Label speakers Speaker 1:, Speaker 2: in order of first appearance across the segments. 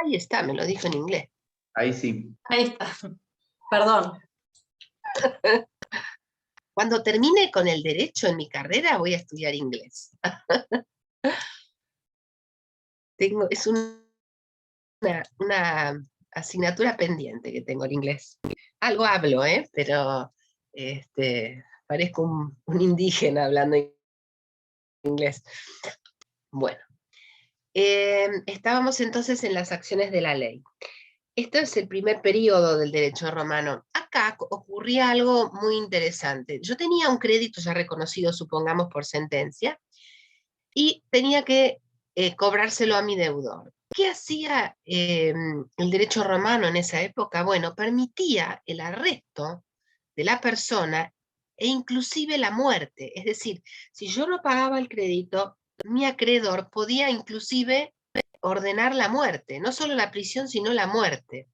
Speaker 1: Ahí está, me lo dijo en inglés.
Speaker 2: Ahí sí.
Speaker 3: Ahí está. Perdón.
Speaker 1: Cuando termine con el derecho en mi carrera, voy a estudiar inglés. Es una asignatura pendiente que tengo el inglés. Algo hablo, pero parezco un indígena hablando inglés. Bueno, estábamos entonces en las acciones de la ley. Este es el primer periodo del derecho romano. Acá ocurría algo muy interesante. Yo tenía un crédito ya reconocido, supongamos, por sentencia, y tenía que cobrárselo a mi deudor. ¿Qué hacía el derecho romano en esa época? Bueno, permitía el arresto de la persona e inclusive la muerte. Es decir, si yo no pagaba el crédito, mi acreedor podía inclusive ordenar la muerte, no solo la prisión, sino la muerte.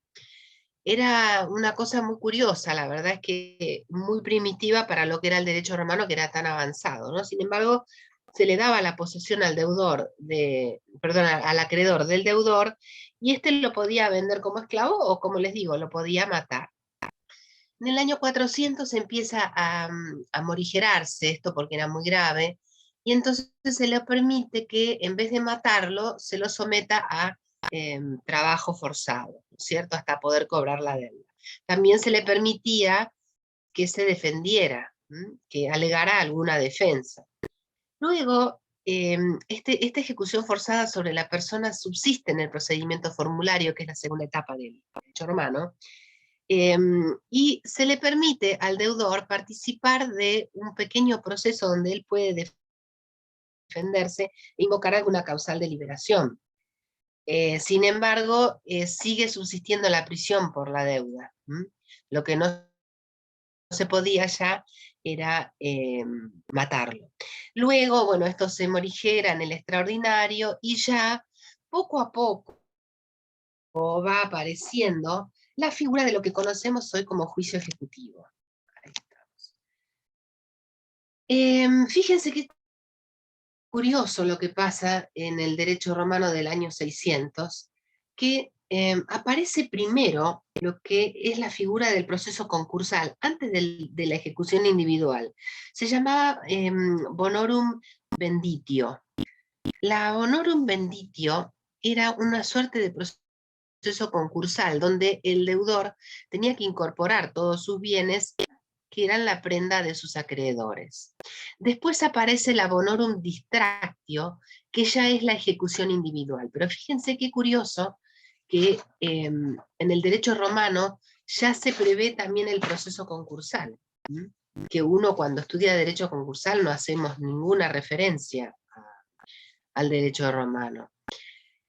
Speaker 1: Era una cosa muy curiosa, la verdad es que muy primitiva para lo que era el derecho romano, que era tan avanzado, ¿no? Sin embargo, se le daba la posesión al deudor, al acreedor del deudor, y este lo podía vender como esclavo o, como les digo, lo podía matar. En el año 400 empieza a morigerarse esto porque era muy grave, y entonces se le permite que en vez de matarlo, se lo someta a trabajo forzado, ¿cierto? Hasta poder cobrar la deuda. También se le permitía que se defendiera, que alegara alguna defensa. Luego, esta ejecución forzada sobre la persona subsiste en el procedimiento formulario, que es la segunda etapa del derecho romano, y se le permite al deudor participar de un pequeño proceso donde él puede defenderse e invocar alguna causal de liberación. Sin embargo, sigue subsistiendo la prisión por la deuda. Lo que no se podía ya era matarlo. Luego, bueno, esto se morigera en el extraordinario y ya poco a poco va apareciendo la figura de lo que conocemos hoy como juicio ejecutivo. Ahí estamos. Fíjense qué curioso lo que pasa en el derecho romano del año 600, que aparece primero lo que es la figura del proceso concursal, antes de la ejecución individual. Se llamaba bonorum venditio. La bonorum venditio era una suerte de proceso concursal, donde el deudor tenía que incorporar todos sus bienes que eran la prenda de sus acreedores. Después aparece la bonorum distractio, que ya es la ejecución individual. Pero fíjense qué curioso que en el derecho romano ya se prevé también el proceso concursal, que uno cuando estudia derecho concursal no hacemos ninguna referencia al derecho romano.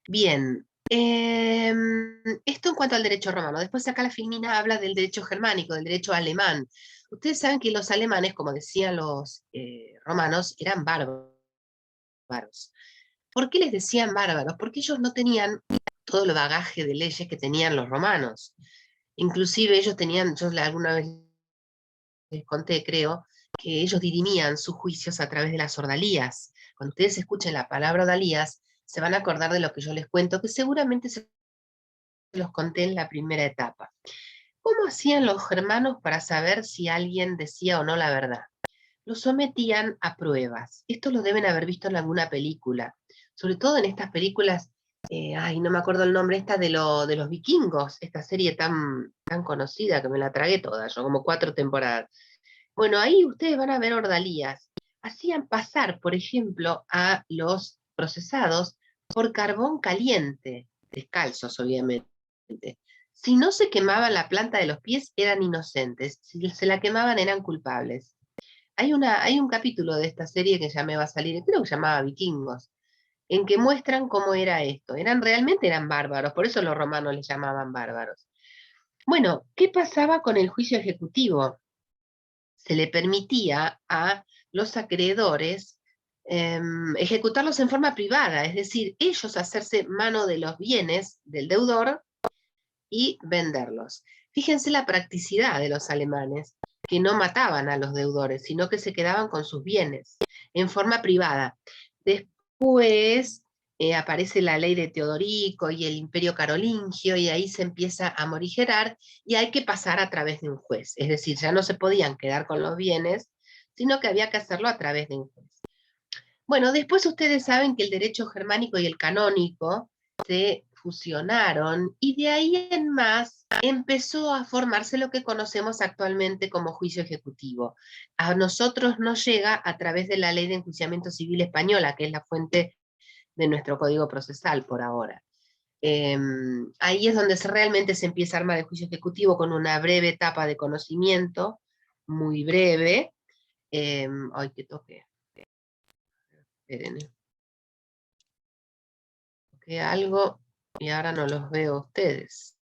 Speaker 1: Bien, esto en cuanto al derecho romano. Después acá la Filmina habla del derecho germánico, del derecho alemán. Ustedes saben que los alemanes, como decían los romanos, eran bárbaros. ¿Por qué les decían bárbaros? Porque ellos no tenían todo el bagaje de leyes que tenían los romanos. Inclusive ellos tenían, yo alguna vez les conté, creo, que ellos dirimían sus juicios a través de las ordalías. Cuando ustedes escuchen la palabra ordalías, se van a acordar de lo que yo les cuento, que seguramente se los conté en la primera etapa. ¿Cómo hacían los germanos para saber si alguien decía o no la verdad? Lo sometían a pruebas. Esto lo deben haber visto en alguna película, sobre todo en estas películas, no me acuerdo el nombre, esta de los vikingos, esta serie tan conocida que me la tragué toda, yo como 4 temporadas. Bueno, ahí ustedes van a ver ordalías. Hacían pasar, por ejemplo, a los procesados por carbón caliente, descalzos obviamente. Si no se quemaban la planta de los pies, eran inocentes. Si se la quemaban, eran culpables. Hay un capítulo de esta serie que ya me va a salir, creo que se llamaba Vikingos, en que muestran cómo era esto. Realmente eran bárbaros, por eso los romanos les llamaban bárbaros. Bueno, ¿qué pasaba con el juicio ejecutivo? Se le permitía a los acreedores ejecutarlos en forma privada, es decir, ellos hacerse mano de los bienes del deudor y venderlos. Fíjense la practicidad de los alemanes, que no mataban a los deudores, sino que se quedaban con sus bienes en forma privada. Después, aparece la ley de Teodorico y el Imperio Carolingio, y ahí se empieza a morigerar, y hay que pasar a través de un juez. Es decir, ya no se podían quedar con los bienes, sino que había que hacerlo a través de un juez. Bueno, después ustedes saben que el derecho germánico y el canónico se fusionaron, y de ahí en más empezó a formarse lo que conocemos actualmente como juicio ejecutivo. A nosotros nos llega a través de la Ley de Enjuiciamiento Civil Española, que es la fuente de nuestro Código Procesal por ahora. Ahí es donde realmente se empieza a armar el juicio ejecutivo, con una breve etapa de conocimiento, muy breve. Ay, que toque. Esperen. Toqué algo y ahora no los veo a ustedes.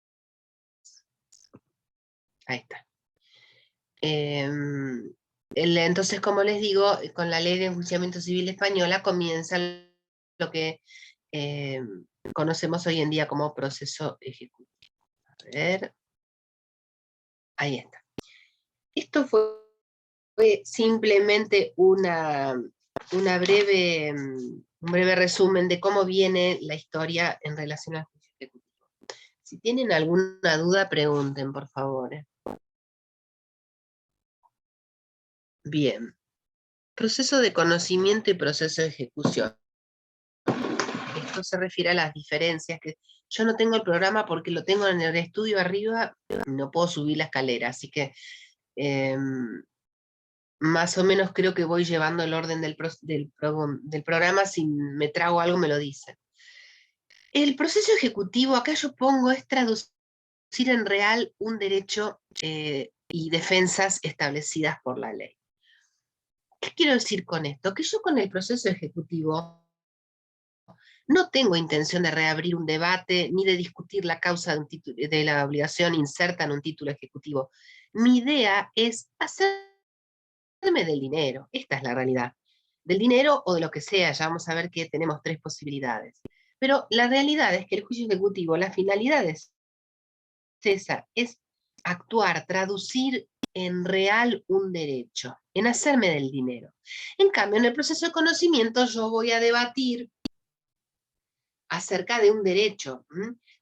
Speaker 1: Ahí está. Entonces, como les digo, con la Ley de Enjuiciamiento Civil Española comienza lo que conocemos hoy en día como proceso ejecutivo. A ver. Ahí está. Esto fue simplemente un breve resumen de cómo viene la historia en relación al juicio ejecutivo. Si tienen alguna duda, pregunten, por favor. Bien. Proceso de conocimiento y proceso de ejecución. Esto se refiere a las diferencias, que yo no tengo el programa porque lo tengo en el estudio arriba, no puedo subir la escalera, así que más o menos creo que voy llevando el orden del programa. Si me trago algo me lo dicen. El proceso ejecutivo, acá yo pongo, es traducir en real un derecho y defensas establecidas por la ley. ¿Qué quiero decir con esto? Que yo con el proceso ejecutivo no tengo intención de reabrir un debate ni de discutir la causa de la obligación inserta en un título ejecutivo. Mi idea es hacerme del dinero. Esta es la realidad. Del dinero o de lo que sea. Ya vamos a ver que tenemos 3 posibilidades. Pero la realidad es que el juicio ejecutivo, la finalidad es esa, es actuar, traducir en real un derecho, en hacerme del dinero. En cambio, en el proceso de conocimiento yo voy a debatir acerca de un derecho.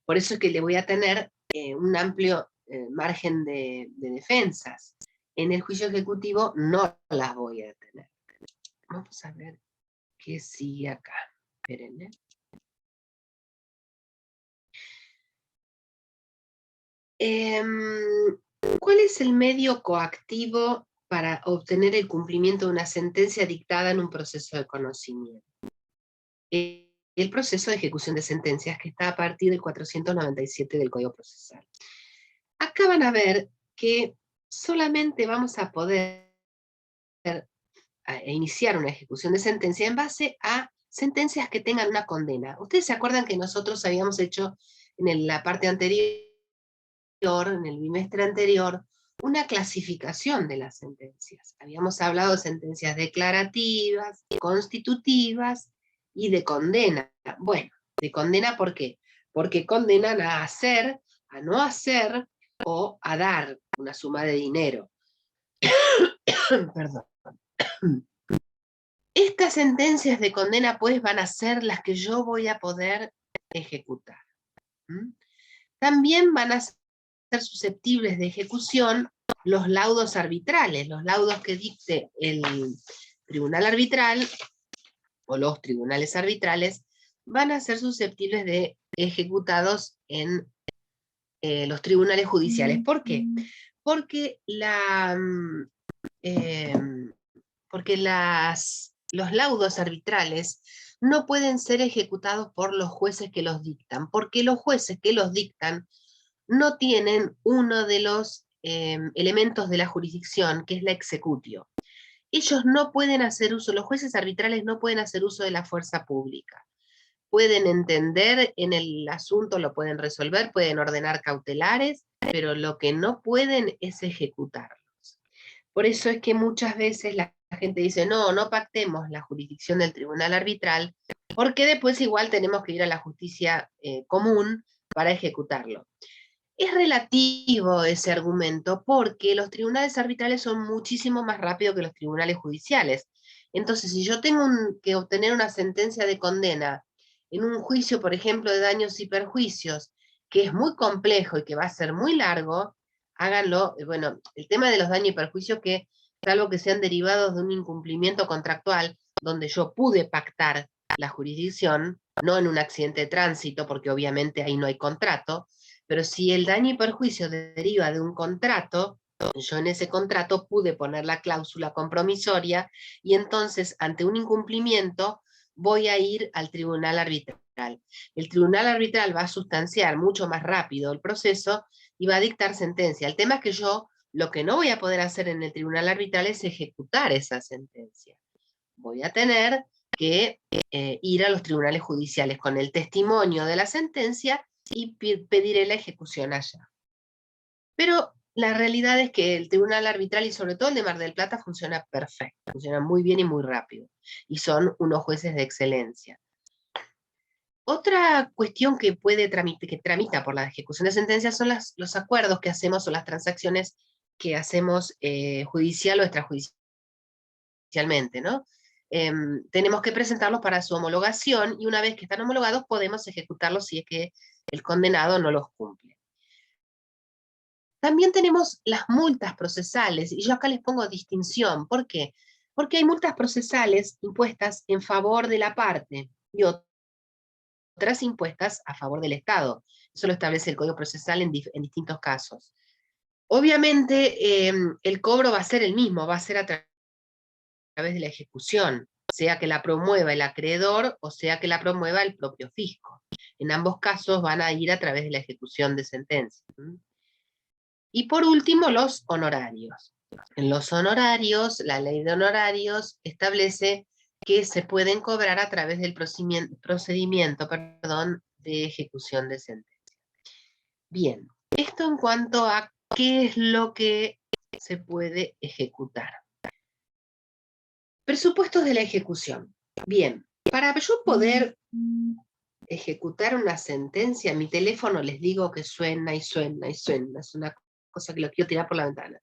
Speaker 1: Por eso es que le voy a tener un amplio margen de defensas. En el juicio ejecutivo no las voy a tener. Vamos a ver qué sigue acá. Esperen. ¿Cuál es el medio coactivo para obtener el cumplimiento de una sentencia dictada en un proceso de conocimiento? El proceso de ejecución de sentencias, que está a partir del 497 del Código Procesal. Acá van a ver que solamente vamos a poder iniciar una ejecución de sentencia en base a sentencias que tengan una condena. Ustedes se acuerdan que nosotros habíamos hecho en la parte anterior, en el bimestre anterior, una clasificación de las sentencias. Habíamos hablado de sentencias declarativas, constitutivas y de condena. Bueno, de condena, ¿por qué? Porque condenan a hacer, a no hacer o a dar una suma de dinero. Perdón. Estas sentencias de condena, pues, van a ser las que yo voy a poder ejecutar. También van a ser susceptibles de ejecución los laudos arbitrales, los laudos que dicte el tribunal arbitral o los tribunales arbitrales van a ser susceptibles de ejecutados en los tribunales judiciales. ¿Por qué? Porque los laudos arbitrales no pueden ser ejecutados por los jueces que los dictan, porque los jueces que los dictan no tienen uno de los elementos de la jurisdicción, que es la executio. Ellos no pueden hacer uso, los jueces arbitrales no pueden hacer uso de la fuerza pública. Pueden entender en el asunto, lo pueden resolver, pueden ordenar cautelares, pero lo que no pueden es ejecutarlos. Por eso es que muchas veces la gente dice, no pactemos la jurisdicción del tribunal arbitral, porque después igual tenemos que ir a la justicia común para ejecutarlo. Es relativo ese argumento porque los tribunales arbitrales son muchísimo más rápidos que los tribunales judiciales. Entonces, si yo tengo que obtener una sentencia de condena en un juicio, por ejemplo, de daños y perjuicios, que es muy complejo y que va a ser muy largo, háganlo. Bueno, el tema de los daños y perjuicios, que salvo que sean derivados de un incumplimiento contractual, donde yo pude pactar la jurisdicción, no en un accidente de tránsito, porque obviamente ahí no hay contrato, pero si el daño y perjuicio deriva de un contrato, yo en ese contrato pude poner la cláusula compromisoria y entonces ante un incumplimiento voy a ir al tribunal arbitral. El tribunal arbitral va a sustanciar mucho más rápido el proceso y va a dictar sentencia. El tema es que yo lo que no voy a poder hacer en el tribunal arbitral es ejecutar esa sentencia. Voy a tener que ir a los tribunales judiciales con el testimonio de la sentencia y pediré la ejecución allá. Pero la realidad es que el tribunal arbitral, y sobre todo el de Mar del Plata, funciona perfecto, funciona muy bien y muy rápido, y son unos jueces de excelencia. Otra cuestión que tramita por la ejecución de sentencias son los acuerdos que hacemos o las transacciones que hacemos judicial o extrajudicialmente, ¿no? Tenemos que presentarlos para su homologación y una vez que están homologados podemos ejecutarlos si es que el condenado no los cumple. También tenemos las multas procesales, y yo acá les pongo distinción. ¿Por qué? Porque hay multas procesales impuestas en favor de la parte y otras impuestas a favor del Estado. Eso lo establece el Código Procesal en distintos casos. Obviamente el cobro va a ser el mismo, va a ser a través de la ejecución, sea que la promueva el acreedor o sea que la promueva el propio fisco. En ambos casos van a ir a través de la ejecución de sentencia. Y por último, los honorarios. En los honorarios, la ley de honorarios establece que se pueden cobrar a través del procedimiento de ejecución de sentencia. Bien, esto en cuanto a qué es lo que se puede ejecutar. Presupuestos de la ejecución. Bien, para yo poder ejecutar una sentencia, mi teléfono les digo que suena y suena y suena, es una cosa que lo quiero tirar por la ventana.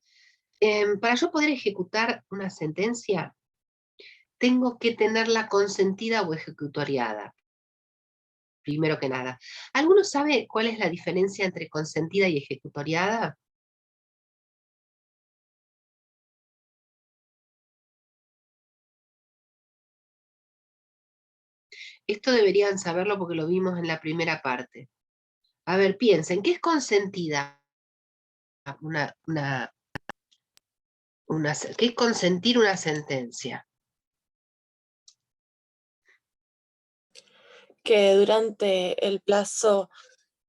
Speaker 1: Para yo poder ejecutar una sentencia, tengo que tenerla consentida o ejecutoriada, primero que nada. ¿Alguno sabe cuál es la diferencia entre consentida y ejecutoriada? Esto deberían saberlo porque lo vimos en la primera parte. A ver, piensen, ¿qué es consentida? ¿Qué es consentir una sentencia?
Speaker 2: Que durante el plazo,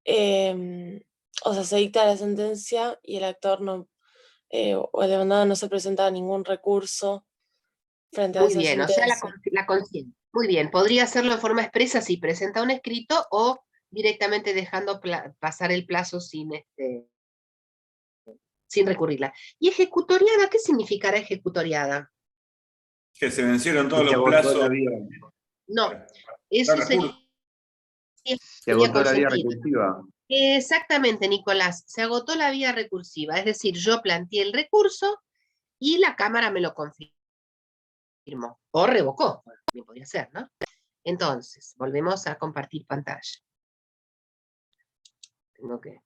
Speaker 2: o sea, se dicta la sentencia y el actor no, o el demandado no se presenta ningún recurso frente a
Speaker 1: Muy
Speaker 2: esa
Speaker 1: bien, o sea,
Speaker 2: sentencia.
Speaker 1: la consiente. Muy bien, podría hacerlo en forma expresa si presenta un escrito o directamente dejando pasar el plazo sin recurrirla. ¿Y ejecutoriada? ¿Qué significará ejecutoriada?
Speaker 4: Que se vencieron
Speaker 5: Que
Speaker 4: todos
Speaker 5: se
Speaker 4: los
Speaker 5: agotó
Speaker 4: plazos.
Speaker 5: la vía,
Speaker 1: No, eso sería
Speaker 5: se agotó la vía
Speaker 1: consentida.
Speaker 5: recursiva.
Speaker 1: Exactamente, Nicolás, se agotó la vía recursiva, es decir, yo planteé el recurso y la Cámara me lo confirmó, o revocó, bueno, también podría ser, ¿no? Entonces, volvemos a compartir pantalla. Tengo que...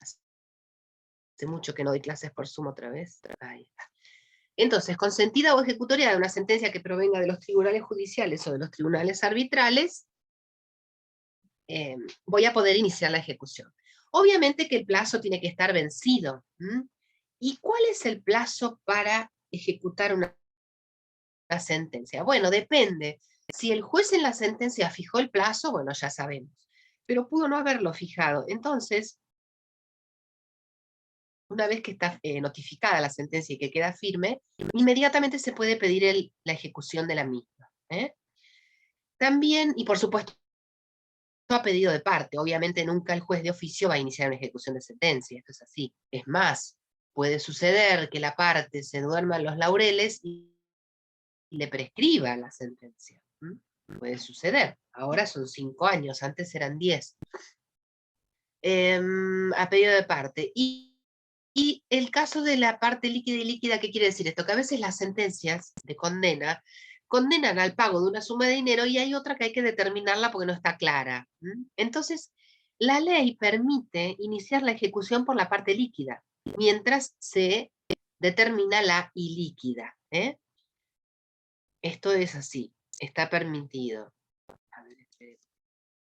Speaker 1: Hace mucho que no doy clases por Zoom otra vez. Ahí está. Entonces, consentida o ejecutoria de una sentencia que provenga de los tribunales judiciales o de los tribunales arbitrales, voy a poder iniciar la ejecución. Obviamente que el plazo tiene que estar vencido. ¿Y cuál es el plazo para ejecutar una sentencia? Bueno, depende. Si el juez en la sentencia fijó el plazo, bueno, ya sabemos. Pero pudo no haberlo fijado. Entonces, una vez que está notificada la sentencia y que queda firme, inmediatamente se puede pedir la ejecución de la misma. También, y por supuesto, a pedido de parte. Obviamente nunca el juez de oficio va a iniciar una ejecución de sentencia, esto es así. Es más, puede suceder que la parte se duerma en los laureles y le prescriba la sentencia. Puede suceder. Ahora son 5 años, antes eran 10. A pedido de parte. Y el caso de la parte líquida y líquida, ¿qué quiere decir esto? Que a veces las sentencias de condena condenan al pago de una suma de dinero y hay otra que hay que determinarla porque no está clara. Entonces, la ley permite iniciar la ejecución por la parte líquida, mientras se determina la ilíquida. Esto es así, está permitido. A ver,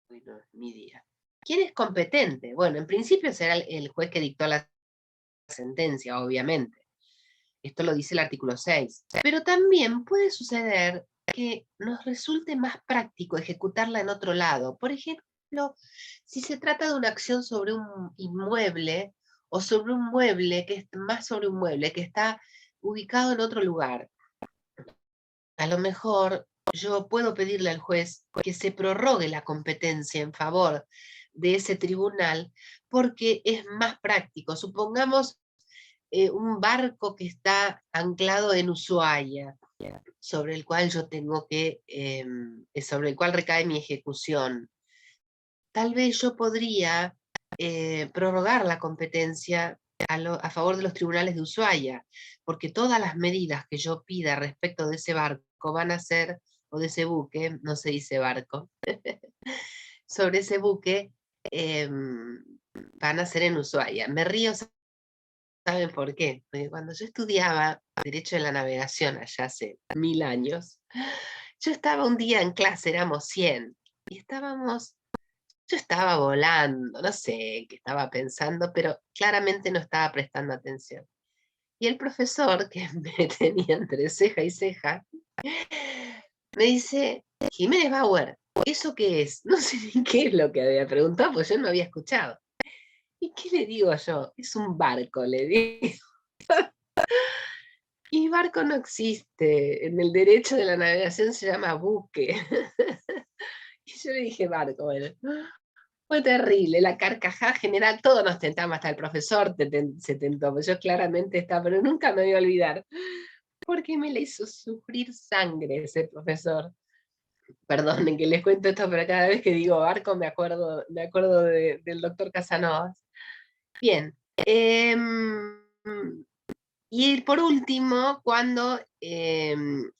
Speaker 1: hoy no es mi día. ¿Quién es competente? Bueno, en principio será el juez que dictó la sentencia, obviamente. Esto lo dice el artículo 6. Pero también puede suceder que nos resulte más práctico ejecutarla en otro lado. Por ejemplo, si se trata de una acción sobre un inmueble o sobre un mueble, que es más sobre un mueble, que está ubicado en otro lugar. A lo mejor yo puedo pedirle al juez que se prorrogue la competencia en favor de ese tribunal porque es más práctico. Supongamos un barco que está anclado en Ushuaia, sobre el cual yo tengo que, sobre el cual recae mi ejecución. Tal vez yo podría prorrogar la competencia a favor de los tribunales de Ushuaia, porque todas las medidas que yo pida respecto de ese barco van a ser, o de ese buque, no se dice barco, sobre ese buque van a ser en Ushuaia. Me río, ¿saben por qué? Porque cuando yo estudiaba Derecho de la Navegación, allá hace 1000 años, yo estaba un día en clase, éramos 100, y yo estaba volando, no sé qué estaba pensando, pero claramente no estaba prestando atención. Y el profesor, que me tenía entre ceja y ceja, me dice, Jiménez Bauer, ¿eso qué es? No sé ni qué es lo que había preguntado, porque yo no había escuchado. ¿Y qué le digo yo? Es un barco, le digo. Y barco no existe. En el derecho de la navegación se llama buque. Y yo le dije barco, bueno. Fue terrible, la carcajada general, todos nos tentamos, hasta el profesor se tentó, yo claramente estaba, pero nunca me voy a olvidar, porque me le hizo sufrir sangre ese profesor. Perdonen que les cuento esto, pero cada vez que digo barco me acuerdo del doctor Casanovas. Bien, y por último, cuando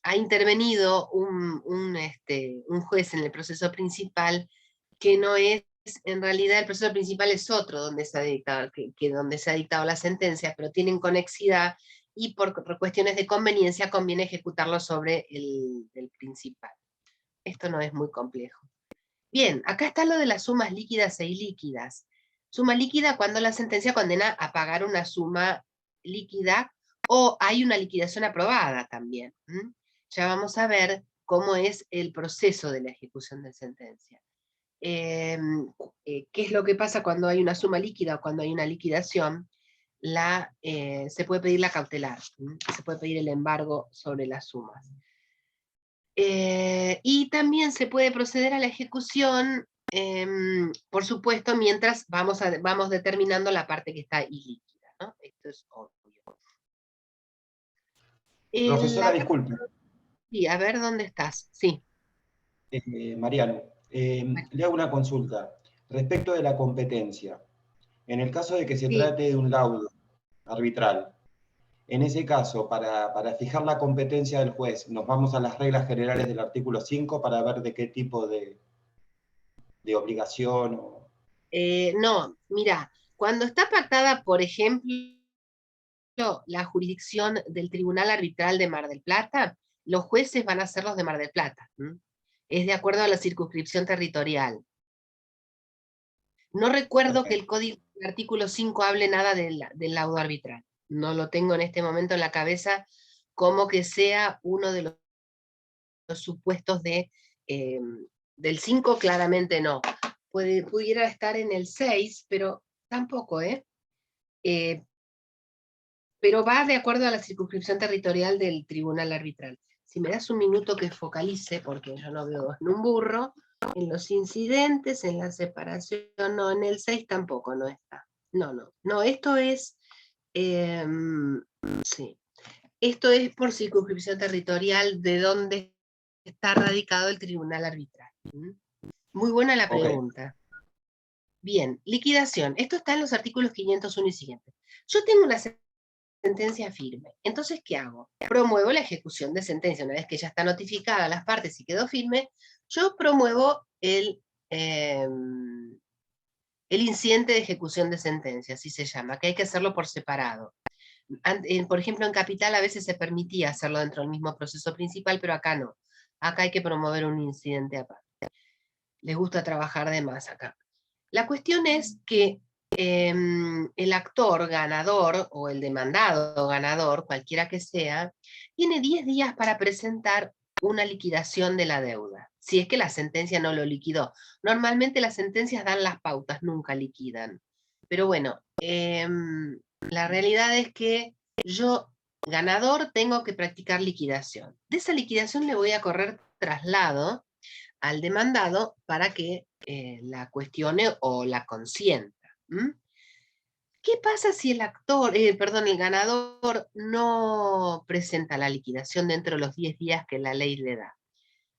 Speaker 1: ha intervenido un juez en el proceso principal, que no es, en realidad el proceso principal es otro donde se ha dictado, donde se ha dictado la sentencia, pero tienen conexidad y por cuestiones de conveniencia conviene ejecutarlo sobre el principal. Esto no es muy complejo. Bien, acá está lo de las sumas líquidas e ilíquidas. Suma líquida cuando la sentencia condena a pagar una suma líquida o hay una liquidación aprobada también. Ya vamos a ver cómo es el proceso de la ejecución de sentencia. ¿Qué es lo que pasa cuando hay una suma líquida o cuando hay una liquidación? Se puede pedir la cautelar, se puede pedir el embargo sobre las sumas. Y también se puede proceder a la ejecución, por supuesto, mientras vamos determinando la parte que está ilíquida, ¿no? Esto es obvio.
Speaker 5: Profesora, disculpe.
Speaker 1: Sí, a ver, ¿dónde estás? Sí.
Speaker 5: Mariano, le hago una consulta. Respecto de la competencia, en el caso de que se
Speaker 1: Sí.
Speaker 5: trate de un laudo arbitral, en ese caso, para fijar la competencia del juez, nos vamos a las reglas generales del artículo 5 para ver de qué tipo de obligación o...
Speaker 1: No, mira, cuando está pactada, por ejemplo, la jurisdicción del Tribunal Arbitral de Mar del Plata, los jueces van a ser los de Mar del Plata. Es de acuerdo a la circunscripción territorial. No recuerdo que el artículo 5 hable nada del laudo arbitral. No lo tengo en este momento en la cabeza como que sea uno de los supuestos del 5, claramente no. Pudiera estar en el 6, pero tampoco, pero va de acuerdo a la circunscripción territorial del tribunal arbitral. Si me das un minuto que focalice, porque yo no veo en un burro, en los incidentes, en la separación, no, en el 6 tampoco no está. No, esto es, sí, esto es por circunscripción territorial de donde está radicado el tribunal arbitral. Muy buena la pregunta. Bien, liquidación. Esto está en los artículos 501 y siguientes. Yo tengo una sentencia firme. Entonces, ¿qué hago? Promuevo la ejecución de sentencia. Una vez que ya está notificada a las partes y quedó firme, yo promuevo el incidente de ejecución de sentencia, así se llama, que hay que hacerlo por separado. Por ejemplo, en Capital a veces se permitía hacerlo dentro del mismo proceso principal, pero acá no. Acá hay que promover un incidente aparte. Les gusta trabajar de más acá. La cuestión es que el actor ganador o el demandado ganador, cualquiera que sea, tiene 10 días para presentar una liquidación de la deuda, si es que la sentencia no lo liquidó. Normalmente las sentencias dan las pautas, nunca liquidan. Pero bueno, la realidad es que yo, ganador, tengo que practicar liquidación. De esa liquidación le voy a correr traslado al demandado para que la cuestione o la consienta. ¿Qué pasa si el el ganador no presenta la liquidación dentro de los 10 días que la ley le da?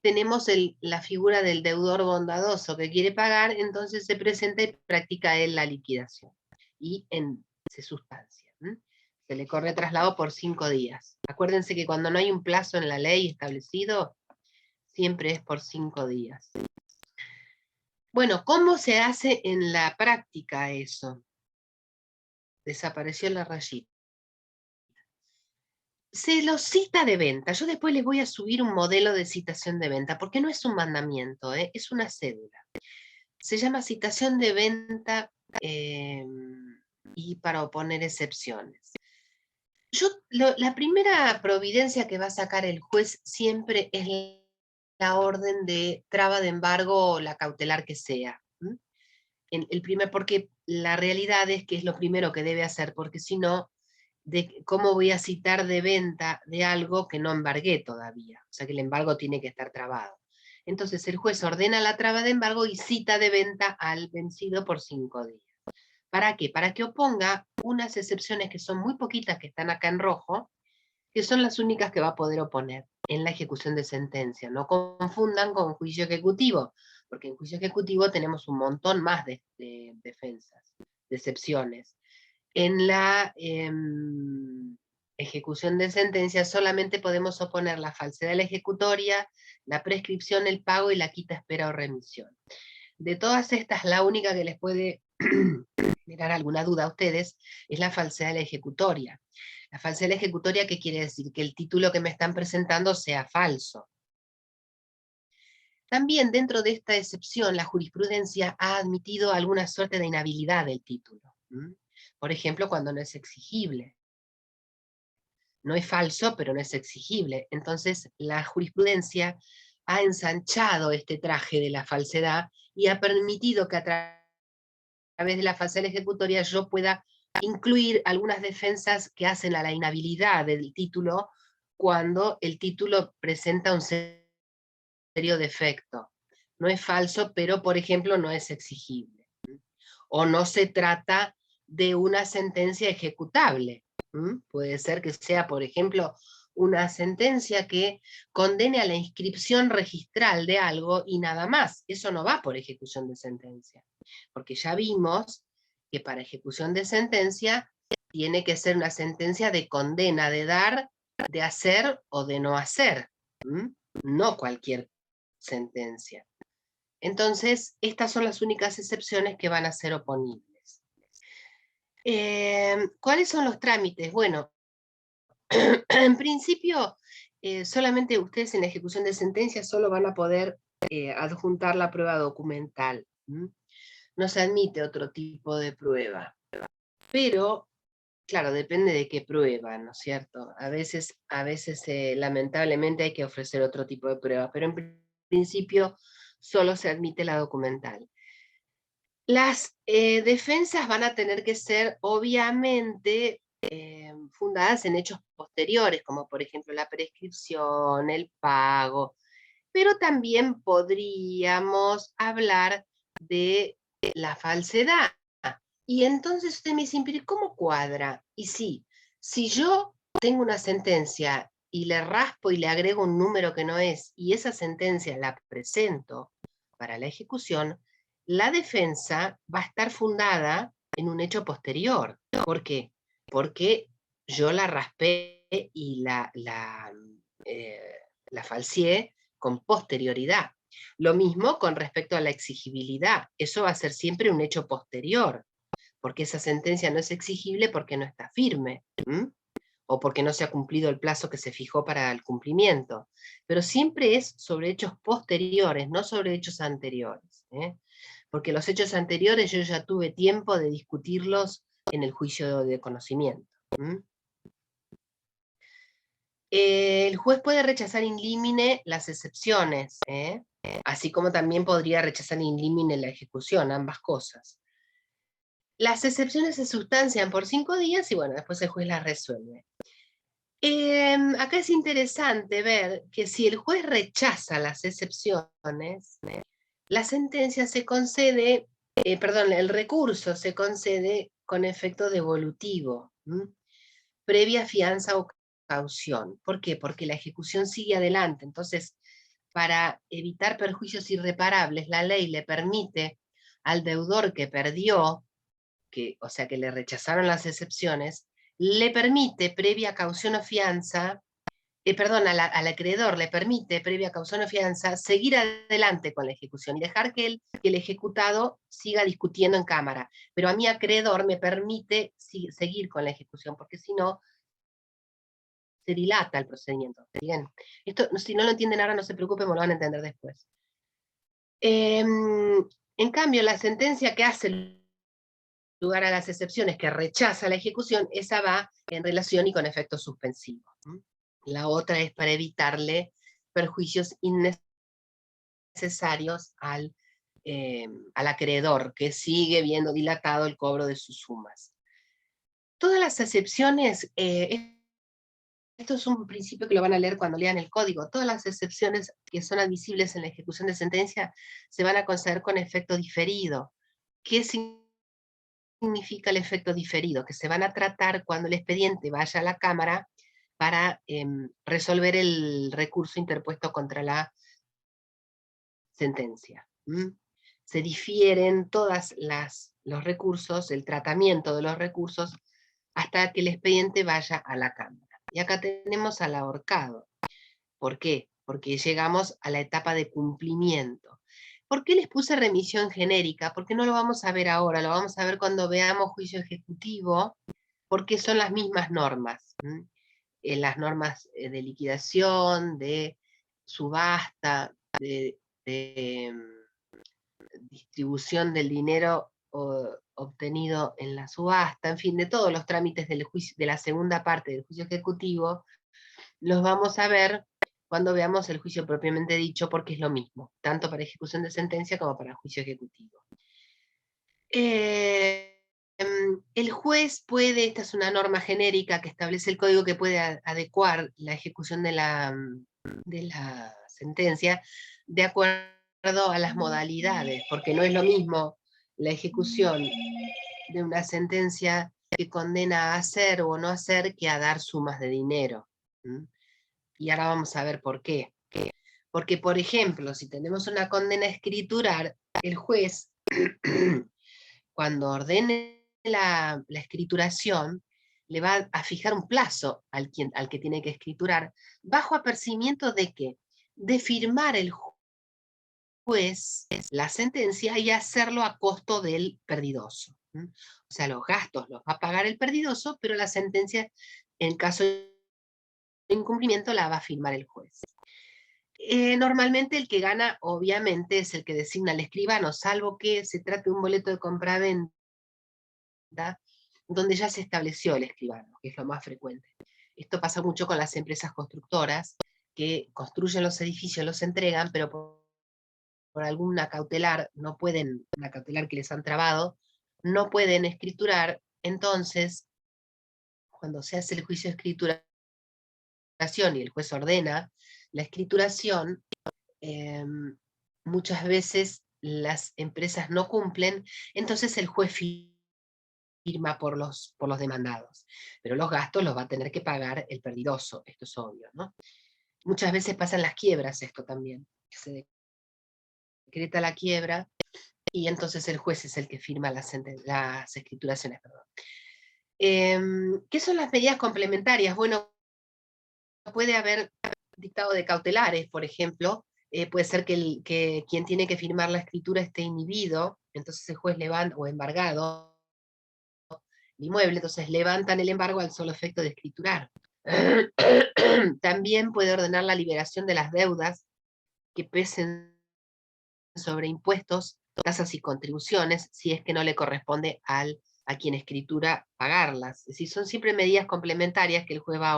Speaker 1: Tenemos la figura del deudor bondadoso que quiere pagar, entonces se presenta y practica él la liquidación. Y se sustancia. Se le corre traslado por 5 días. Acuérdense que cuando no hay un plazo en la ley establecido, siempre es por 5 días. Bueno, ¿cómo se hace en la práctica eso? Desapareció la rayita. Se lo cita de venta. Yo después les voy a subir un modelo de citación de venta, porque no es un mandamiento, es una cédula. Se llama citación de venta y para oponer excepciones. La primera providencia que va a sacar el juez siempre es la orden de traba de embargo o la cautelar que sea. Porque la realidad es que es lo primero que debe hacer, porque si no, ¿cómo voy a citar de venta de algo que no embargué todavía? O sea que el embargo tiene que estar trabado. Entonces el juez ordena la traba de embargo y cita de venta al vencido por 5 días. ¿Para qué? Para que oponga unas excepciones que son muy poquitas, que están acá en rojo, que son las únicas que va a poder oponer en la ejecución de sentencia. No confundan con juicio ejecutivo, porque en juicio ejecutivo tenemos un montón más de defensas, de excepciones. En la ejecución de sentencia solamente podemos oponer la falsedad de la ejecutoria, la prescripción, el pago y la quita, espera o remisión. De todas estas, la única que les puede generar alguna duda a ustedes es la falsedad de la ejecutoria. La falsedad de la ejecutoria, ¿qué quiere decir? Que el título que me están presentando sea falso. También dentro de esta excepción, la jurisprudencia ha admitido alguna suerte de inhabilidad del título. Por ejemplo, cuando no es exigible. No es falso, pero no es exigible. Entonces, la jurisprudencia ha ensanchado este traje de la falsedad y ha permitido que a través de la falsedad ejecutoria yo pueda incluir algunas defensas que hacen a la inhabilidad del título cuando el título presenta un serio defecto. No es falso, pero, por ejemplo, no es exigible. O no se trata de una sentencia ejecutable. Puede ser que sea, por ejemplo, una sentencia que condene a la inscripción registral de algo y nada más. Eso no va por ejecución de sentencia. Porque ya vimos que para ejecución de sentencia tiene que ser una sentencia de condena, de dar, de hacer o de no hacer. No cualquier sentencia. Entonces, estas son las únicas excepciones que van a ser oponibles. ¿Cuáles son los trámites? Bueno, en principio, solamente ustedes en la ejecución de sentencia solo van a poder adjuntar la prueba documental. No se admite otro tipo de prueba. Pero, claro, depende de qué prueba, ¿no es cierto? A veces lamentablemente hay que ofrecer otro tipo de prueba, pero en principio solo se admite la documental. Las defensas van a tener que ser, obviamente, fundadas en hechos posteriores, como por ejemplo la prescripción, el pago, pero también podríamos hablar de la falsedad. Y entonces usted me dice, pero ¿cómo cuadra? Y sí, si yo tengo una sentencia y le raspo y le agrego un número que no es, y esa sentencia la presento para la ejecución, la defensa va a estar fundada en un hecho posterior. ¿Por qué? Porque yo la raspé y la falseé con posterioridad. Lo mismo con respecto a la exigibilidad. Eso va a ser siempre un hecho posterior, porque esa sentencia no es exigible porque no está firme, o porque no se ha cumplido el plazo que se fijó para el cumplimiento. Pero siempre es sobre hechos posteriores, no sobre hechos anteriores. Porque los hechos anteriores yo ya tuve tiempo de discutirlos en el juicio de conocimiento. El juez puede rechazar in limine las excepciones, así como también podría rechazar in limine la ejecución, ambas cosas. Las excepciones se sustancian por 5 días y bueno, después el juez las resuelve. Acá es interesante ver que si el juez rechaza las excepciones, la sentencia se concede, el recurso se concede con efecto devolutivo, previa fianza o caución. ¿Por qué? Porque la ejecución sigue adelante. Entonces, para evitar perjuicios irreparables, la ley le permite al deudor que perdió, o sea que le rechazaron las excepciones, le permite previa caución o fianza, al acreedor le permite, previa caución o fianza, seguir adelante con la ejecución y dejar que el ejecutado siga discutiendo en cámara. Pero a mi acreedor me permite seguir con la ejecución, porque si no, se dilata el procedimiento. Bien. Esto, si no lo entienden ahora, no se preocupen, me lo van a entender después. En cambio, la sentencia que hace lugar a las excepciones, que rechaza la ejecución, esa va en relación y con efecto suspensivo. La otra es para evitarle perjuicios innecesarios al acreedor, que sigue viendo dilatado el cobro de sus sumas. Todas las excepciones, esto es un principio que lo van a leer cuando lean el código, todas las excepciones que son admisibles en la ejecución de sentencia se van a conceder con efecto diferido. ¿Qué significa el efecto diferido? Que se van a tratar cuando el expediente vaya a la Cámara para resolver el recurso interpuesto contra la sentencia. Se difieren todos los recursos, el tratamiento de los recursos, hasta que el expediente vaya a la Cámara. Y acá tenemos al ahorcado. ¿Por qué? Porque llegamos a la etapa de cumplimiento. ¿Por qué les puse remisión genérica? Porque no lo vamos a ver ahora, lo vamos a ver cuando veamos juicio ejecutivo, porque son las mismas normas. Las normas de liquidación, de subasta, de distribución del dinero obtenido en la subasta, en fin, de todos los trámites del juicio, de la segunda parte del juicio ejecutivo, los vamos a ver cuando veamos el juicio propiamente dicho, porque es lo mismo, tanto para ejecución de sentencia como para juicio ejecutivo. El juez puede, esta es una norma genérica que establece el código, que puede adecuar la ejecución de la sentencia de acuerdo a las modalidades, porque no es lo mismo la ejecución de una sentencia que condena a hacer o no hacer que a dar sumas de dinero. Y ahora vamos a ver por qué. Porque, por ejemplo, si tenemos una condena escritural, el juez, cuando ordene la escrituración, le va a fijar un plazo al que tiene que escriturar, bajo apercibimiento de ¿qué? De firmar el juez la sentencia y hacerlo a costo del perdidoso. O sea, los gastos los va a pagar el perdidoso, pero la sentencia, en caso de incumplimiento, la va a firmar el juez. Normalmente el que gana, obviamente, es el que designa al escribano, salvo que se trate de un boleto de compraventa donde ya se estableció el escribano, que es lo más frecuente. Esto pasa mucho con las empresas constructoras, que construyen los edificios, los entregan, pero por alguna cautelar, no pueden, una cautelar que les han trabado, no pueden escriturar. Entonces, cuando se hace el juicio de escrituración y el juez ordena la escrituración, muchas veces las empresas no cumplen, entonces el juez firma por los demandados, pero los gastos los va a tener que pagar el perdidoso, esto es obvio, ¿no? Muchas veces pasan las quiebras esto también, se decreta la quiebra y entonces el juez es el que firma las escrituraciones. ¿Qué son las medidas complementarias? Bueno, puede haber dictado de cautelares, por ejemplo. Puede ser que quien tiene que firmar la escritura esté inhibido, entonces el juez levanta, o embargado, el inmueble, entonces levantan el embargo al solo efecto de escriturar. También puede ordenar la liberación de las deudas que pesen sobre impuestos, tasas y contribuciones, si es que no le corresponde a quien escritura pagarlas. Es decir, son siempre medidas complementarias que el juez va a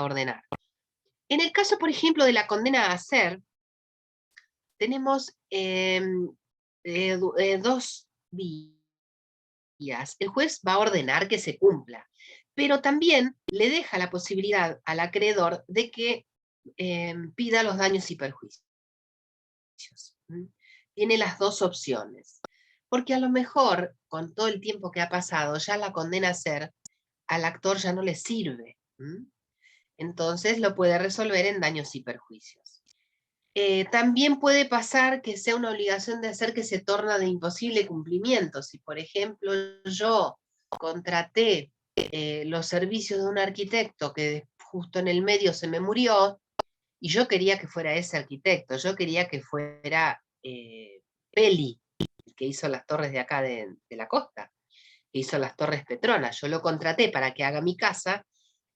Speaker 1: ordenar. En el caso, por ejemplo, de la condena a hacer, tenemos dos vías. El juez va a ordenar que se cumpla, pero también le deja la posibilidad al acreedor de que pida los daños y perjuicios. Tiene las dos opciones. Porque a lo mejor, con todo el tiempo que ha pasado, ya la condena a hacer, al actor ya no le sirve. Entonces lo puede resolver en daños y perjuicios. También puede pasar que sea una obligación de hacer que se torna de imposible cumplimiento. Si, por ejemplo, yo contraté los servicios de un arquitecto que justo en el medio se me murió, y yo quería que fuera ese arquitecto, yo quería que fuera Peli, el que hizo las torres de acá de la costa, que hizo las torres Petronas. Yo lo contraté para que haga mi casa,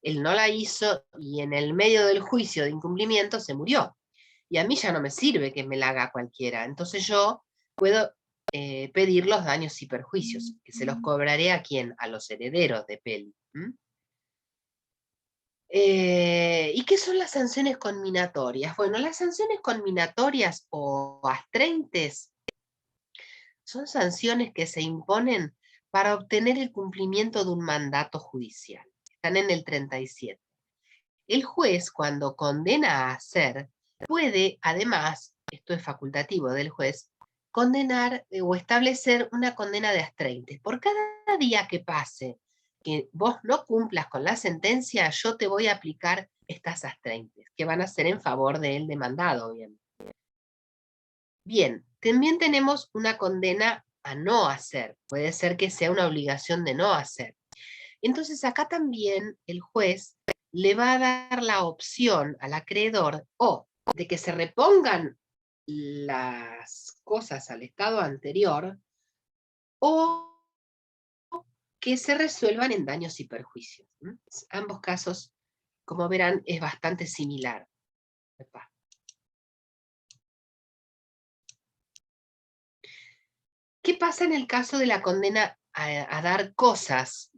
Speaker 1: él no la hizo, y en el medio del juicio de incumplimiento se murió. Y a mí ya no me sirve que me la haga cualquiera. Entonces yo puedo pedir los daños y perjuicios, que se los cobraré ¿a quién? A los herederos de Peli. ¿Y qué son las sanciones conminatorias? Bueno, las sanciones conminatorias o astreintes son sanciones que se imponen para obtener el cumplimiento de un mandato judicial. Están en el 37. El juez, cuando condena a hacer, puede, además, esto es facultativo del juez, condenar o establecer una condena de astreintes. Por cada día que pase que vos no cumplas con la sentencia, yo te voy a aplicar estas astreintes, que van a ser en favor del demandado, obviamente. Bien, también tenemos una condena a no hacer. Puede ser que sea una obligación de no hacer. Entonces acá también el juez le va a dar la opción al acreedor o de que se repongan las cosas al estado anterior o que se resuelvan en daños y perjuicios. Ambos casos, como verán, es bastante similar. ¿Qué pasa en el caso de la condena a dar cosas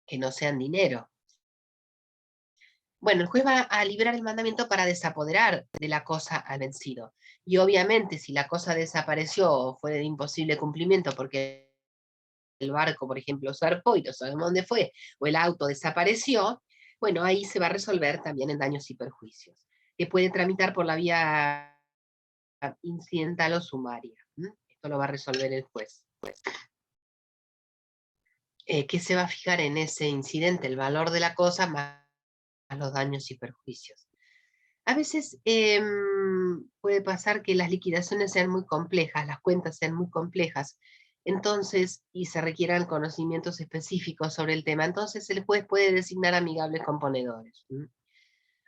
Speaker 1: que no sean dinero? Bueno, el juez va a librar el mandamiento para desapoderar de la cosa al vencido. Y obviamente, si la cosa desapareció o fue de imposible cumplimiento porque el barco, por ejemplo, zarpó y no sabemos dónde fue, o el auto desapareció, bueno, ahí se va a resolver también en daños y perjuicios, que puede tramitar por la vía incidental o sumaria. Esto lo va a resolver el juez. ¿Qué se va a fijar en ese incidente? El valor de la cosa más los daños y perjuicios. A veces puede pasar que las liquidaciones sean muy complejas, las cuentas sean muy complejas, entonces, y se requieran conocimientos específicos sobre el tema, entonces el juez puede designar amigables componedores.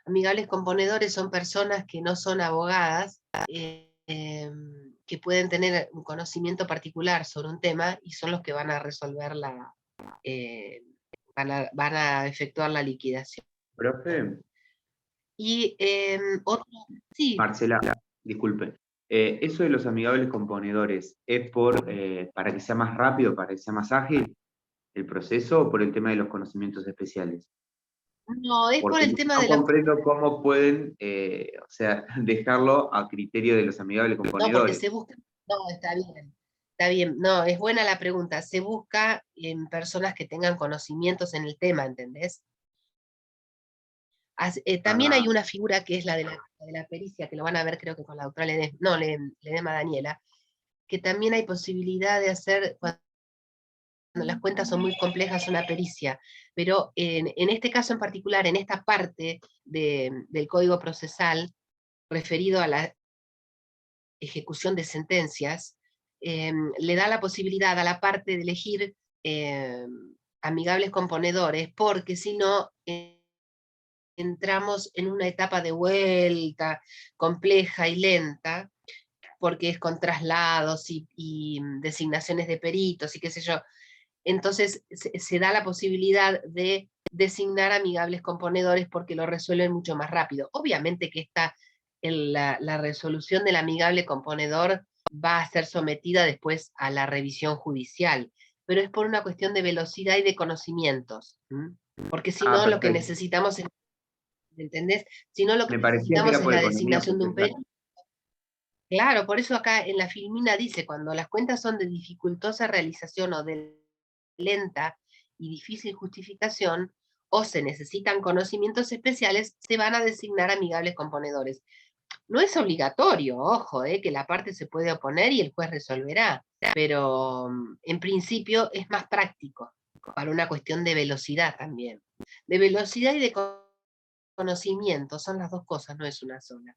Speaker 1: Amigables componedores son personas que no son abogadas, que pueden tener un conocimiento particular sobre un tema y son los que van a resolver van a efectuar la liquidación.
Speaker 6: Profe,
Speaker 1: Y otro, sí,
Speaker 6: Marcela, disculpe. Eso de los amigables componedores, ¿es para que sea más rápido, para que sea más ágil el proceso o por el tema de los conocimientos especiales?
Speaker 1: no, es por
Speaker 6: Porque
Speaker 1: el tema
Speaker 6: no
Speaker 1: de los...
Speaker 6: comprendo cómo pueden, dejarlo a criterio de los amigables
Speaker 1: No, porque
Speaker 6: componedores.
Speaker 1: se busca... No, está bien, no, es buena la pregunta. Se busca en personas que tengan conocimientos en el tema, ¿entendés? También hay una figura que es la de la pericia, que lo van a ver creo que con la doctora Ledema Daniela, que también hay posibilidad de hacer, cuando las cuentas son muy complejas, una pericia, pero en este caso en particular, en esta parte del Código Procesal, referido a la ejecución de sentencias, le da la posibilidad a la parte de elegir amigables componedores, porque si no entramos en una etapa de vuelta compleja y lenta, porque es con traslados y designaciones de peritos y qué sé yo. Entonces se da la posibilidad de designar amigables componedores porque lo resuelven mucho más rápido. Obviamente que la resolución del amigable componedor va a ser sometida después a la revisión judicial, pero es por una cuestión de velocidad y de conocimientos, ¿m? Porque si no lo que
Speaker 6: Perfecto.
Speaker 1: necesitamos es, ¿entendés? Si no lo que
Speaker 6: Me parecía que
Speaker 1: necesitamos
Speaker 6: era
Speaker 1: es
Speaker 6: por
Speaker 1: la
Speaker 6: economía
Speaker 1: designación de un
Speaker 6: procesal.
Speaker 1: perito. Claro, por eso acá en la filmina dice, cuando las cuentas son de dificultosa realización o de lenta y difícil justificación, o se necesitan conocimientos especiales, se van a designar amigables componedores. No es obligatorio, ojo, que la parte se puede oponer y el juez resolverá, pero en principio es más práctico, para una cuestión de velocidad también. De velocidad y de conocimiento, son las dos cosas, no es una sola.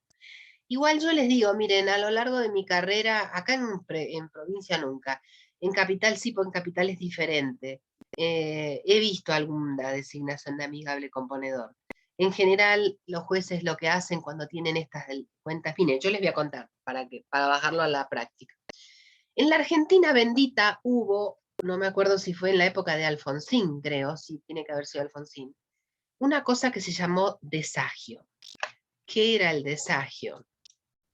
Speaker 1: Igual yo les digo, miren, a lo largo de mi carrera, acá en provincia nunca, en capital sí, porque en capital es diferente. He visto alguna designación de amigable componedor. En general, los jueces lo que hacen cuando tienen estas cuentas, miren, yo les voy a contar para bajarlo a la práctica. En la Argentina bendita hubo, no me acuerdo si fue en la época de Alfonsín, creo, sí, tiene que haber sido Alfonsín, una cosa que se llamó desagio. ¿Qué era el desagio?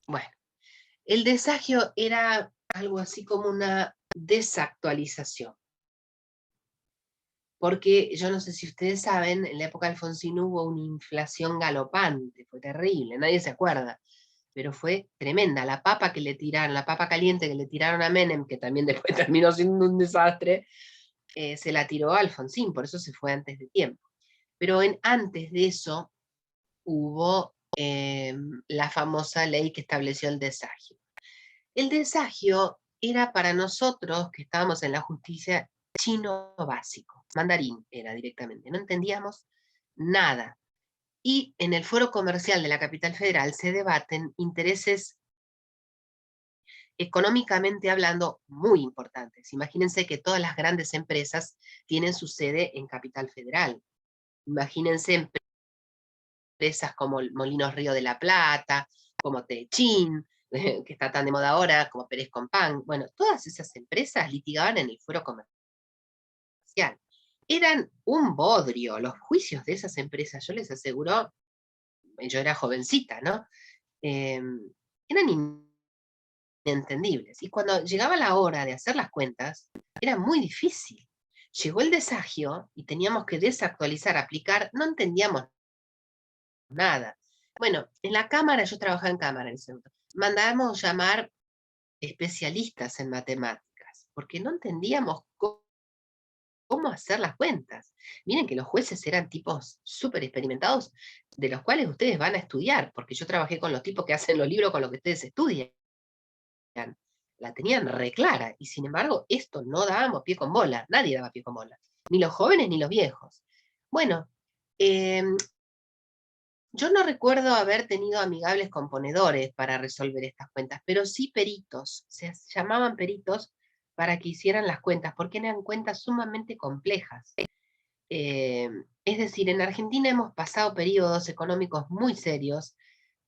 Speaker 1: Bueno, el desagio era algo así como una desactualización. Porque yo no sé si ustedes saben, en la época de Alfonsín hubo una inflación galopante, fue terrible, nadie se acuerda, pero fue tremenda. La papa que le tiraron, la papa caliente que le tiraron a Menem, que también después terminó siendo un desastre, se la tiró a Alfonsín, por eso se fue antes de tiempo. Pero antes de eso hubo la famosa ley que estableció el desagio. El desagio era para nosotros, que estábamos en la justicia, chino básico, mandarín era directamente, no entendíamos nada. Y en el foro comercial de la capital federal se debaten intereses económicamente hablando muy importantes. Imagínense que todas las grandes empresas tienen su sede en capital federal. Imagínense empresas como Molinos Río de la Plata, como Techín, que está tan de moda ahora, como Pérez Compán. Bueno, todas esas empresas litigaban en el fuero comercial. Eran un bodrio, los juicios de esas empresas, yo les aseguro, yo era jovencita, ¿no? Eran inentendibles. Y cuando llegaba la hora de hacer las cuentas, era muy difícil. Llegó el desagio y teníamos que desactualizar, aplicar, no entendíamos nada. Bueno, en la cámara, yo trabajaba en cámara en ese momento, mandábamos llamar especialistas en matemáticas, porque no entendíamos cómo hacer las cuentas. Miren que los jueces eran tipos súper experimentados, de los cuales ustedes van a estudiar, porque yo trabajé con los tipos que hacen los libros con los que ustedes estudian. La tenían re clara, y sin embargo, esto no dábamos pie con bola, nadie daba pie con bola, ni los jóvenes ni los viejos. Bueno, yo no recuerdo haber tenido amigables componedores para resolver estas cuentas, pero sí peritos, se llamaban peritos para que hicieran las cuentas, porque eran cuentas sumamente complejas. Es decir, en Argentina hemos pasado periodos económicos muy serios,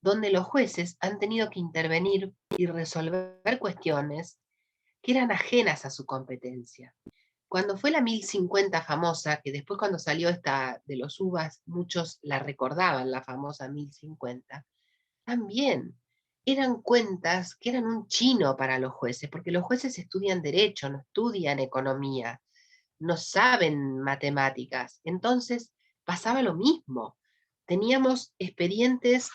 Speaker 1: donde los jueces han tenido que intervenir y resolver cuestiones que eran ajenas a su competencia. Cuando fue la 1050 famosa, que después cuando salió esta de los UVAs, muchos la recordaban, la famosa 1050, también eran cuentas que eran un chino para los jueces, porque los jueces estudian derecho, no estudian economía, no saben matemáticas. Entonces pasaba lo mismo. Teníamos expedientes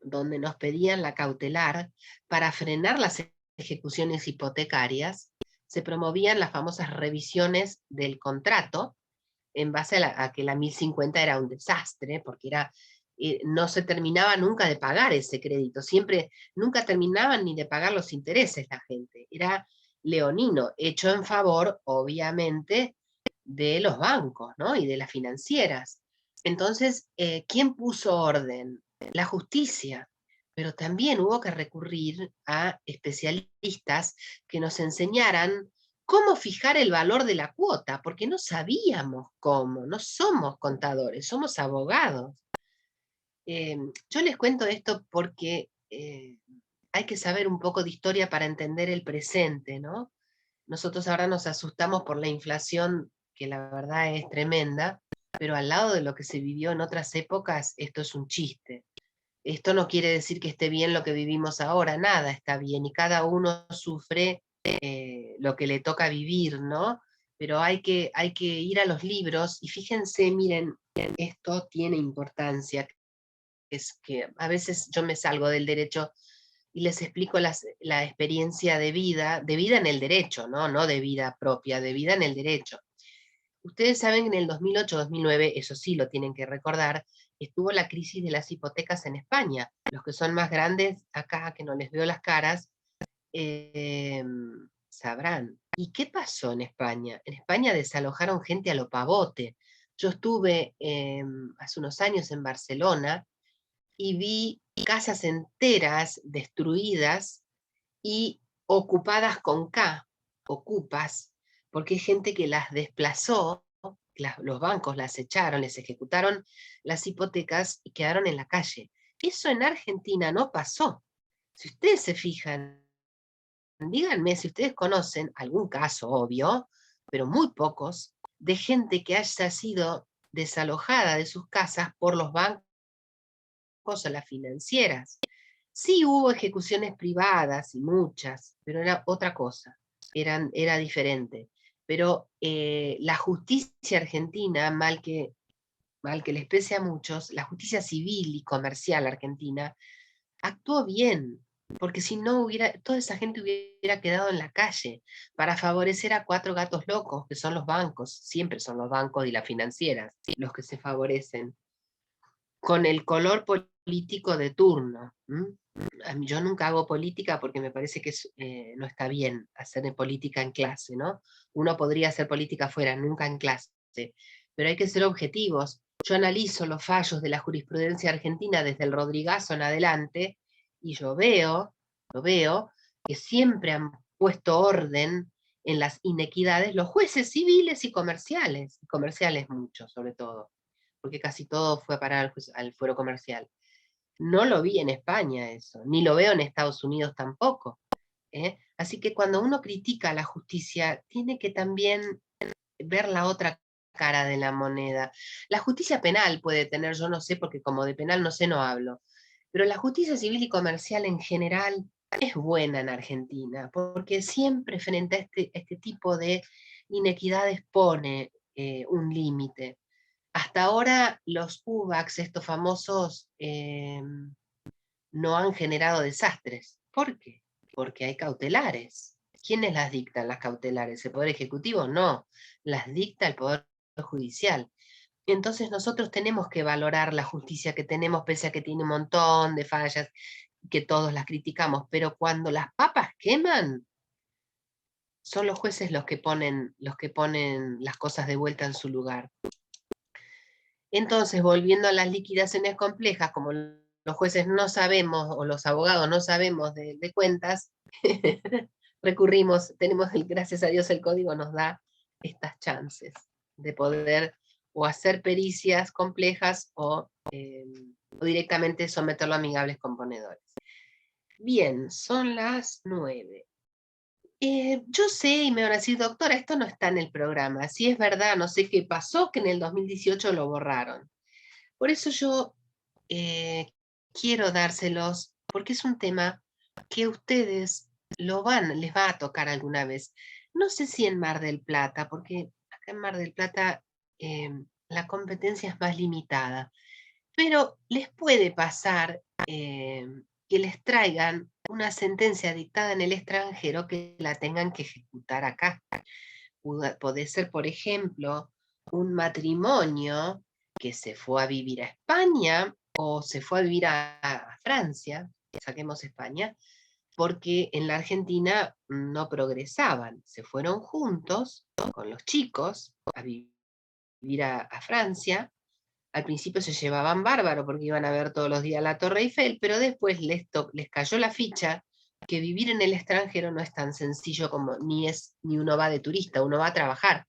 Speaker 1: donde nos pedían la cautelar para frenar las ejecuciones hipotecarias, se promovían las famosas revisiones del contrato, en base a que la 1050 era un desastre, porque no se terminaba nunca de pagar ese crédito, nunca terminaban ni de pagar los intereses la gente, era leonino, hecho en favor, obviamente, de los bancos, ¿no? Y de las financieras. Entonces, ¿quién puso orden? La justicia, pero también hubo que recurrir a especialistas que nos enseñaran cómo fijar el valor de la cuota, porque no sabíamos cómo, no somos contadores, somos abogados. Yo les cuento esto porque hay que saber un poco de historia para entender el presente, ¿no? Nosotros ahora nos asustamos por la inflación, que la verdad es tremenda, pero al lado de lo que se vivió en otras épocas, esto es un chiste. Esto no quiere decir que esté bien lo que vivimos ahora, nada está bien, y cada uno sufre lo que le toca vivir, ¿no? Pero hay que ir a los libros, y fíjense, miren, esto tiene importancia, es que a veces yo me salgo del derecho y les explico la experiencia de vida en el derecho, ¿no? No de vida propia, de vida en el derecho. Ustedes saben que en el 2008-2009, eso sí lo tienen que recordar, estuvo la crisis de las hipotecas en España. Los que son más grandes acá, que no les veo las caras, sabrán. ¿Y qué pasó en España? En España desalojaron gente a lo pavote. Yo estuve hace unos años en Barcelona y vi casas enteras destruidas y ocupadas con K, ocupas, porque hay gente que las desplazó, los bancos las echaron, les ejecutaron las hipotecas y quedaron en la calle. Eso en Argentina no pasó. Si ustedes se fijan, díganme si ustedes conocen algún caso, obvio, pero muy pocos, de gente que haya sido desalojada de sus casas por los bancos o las financieras. Sí hubo ejecuciones privadas y muchas, pero era otra cosa, era diferente. Pero la justicia argentina, mal que les pese a muchos, la justicia civil y comercial argentina actuó bien, porque si no toda esa gente hubiera quedado en la calle para favorecer a 4 gatos locos, que son los bancos, siempre son los bancos y las financieras los que se favorecen, con el color político de turno. Yo nunca hago política porque me parece que no está bien hacer política en clase, ¿no? Uno podría hacer política afuera, nunca en clase, pero hay que ser objetivos. Yo analizo los fallos de la jurisprudencia argentina desde el Rodrigazo en adelante, y yo veo que siempre han puesto orden en las inequidades los jueces civiles y comerciales mucho sobre todo, porque casi todo fue a parar al fuero comercial. No lo vi en España eso, ni lo veo en Estados Unidos tampoco. Así que cuando uno critica a la justicia, tiene que también ver la otra cara de la moneda. La justicia penal puede tener, yo no sé, porque como de penal no sé, no hablo, pero la justicia civil y comercial en general es buena en Argentina, porque siempre frente a este tipo de inequidades pone un límite. Hasta ahora los UBACs, estos famosos, no han generado desastres. ¿Por qué? Porque hay cautelares. ¿Quiénes las dictan las cautelares? ¿El Poder Ejecutivo? No, las dicta el Poder Judicial. Entonces nosotros tenemos que valorar la justicia que tenemos, pese a que tiene un montón de fallas, que todos las criticamos, pero cuando las papas queman, son los jueces los que ponen las cosas de vuelta en su lugar. Entonces, volviendo a las liquidaciones complejas, como los jueces no sabemos, o los abogados no sabemos de cuentas, recurrimos, gracias a Dios el código nos da estas chances de poder o hacer pericias complejas o directamente someterlo a amigables componedores. Bien, son las 9. Yo sé, y me van a decir, doctora, esto no está en el programa. Si es verdad, no sé qué pasó, que en el 2018 lo borraron. Por eso yo quiero dárselos, porque es un tema que ustedes les va a tocar alguna vez. No sé si en Mar del Plata, porque acá en Mar del Plata la competencia es más limitada, pero les puede pasar que les traigan una sentencia dictada en el extranjero que la tengan que ejecutar acá. Puede ser, por ejemplo, un matrimonio que se fue a vivir a España o se fue a vivir a Francia, saquemos España, porque en la Argentina no progresaban. Se fueron juntos con los chicos a vivir a Francia. Al principio se llevaban bárbaro porque iban a ver todos los días la Torre Eiffel, pero después les cayó la ficha que vivir en el extranjero no es tan sencillo como ni uno va de turista, uno va a trabajar.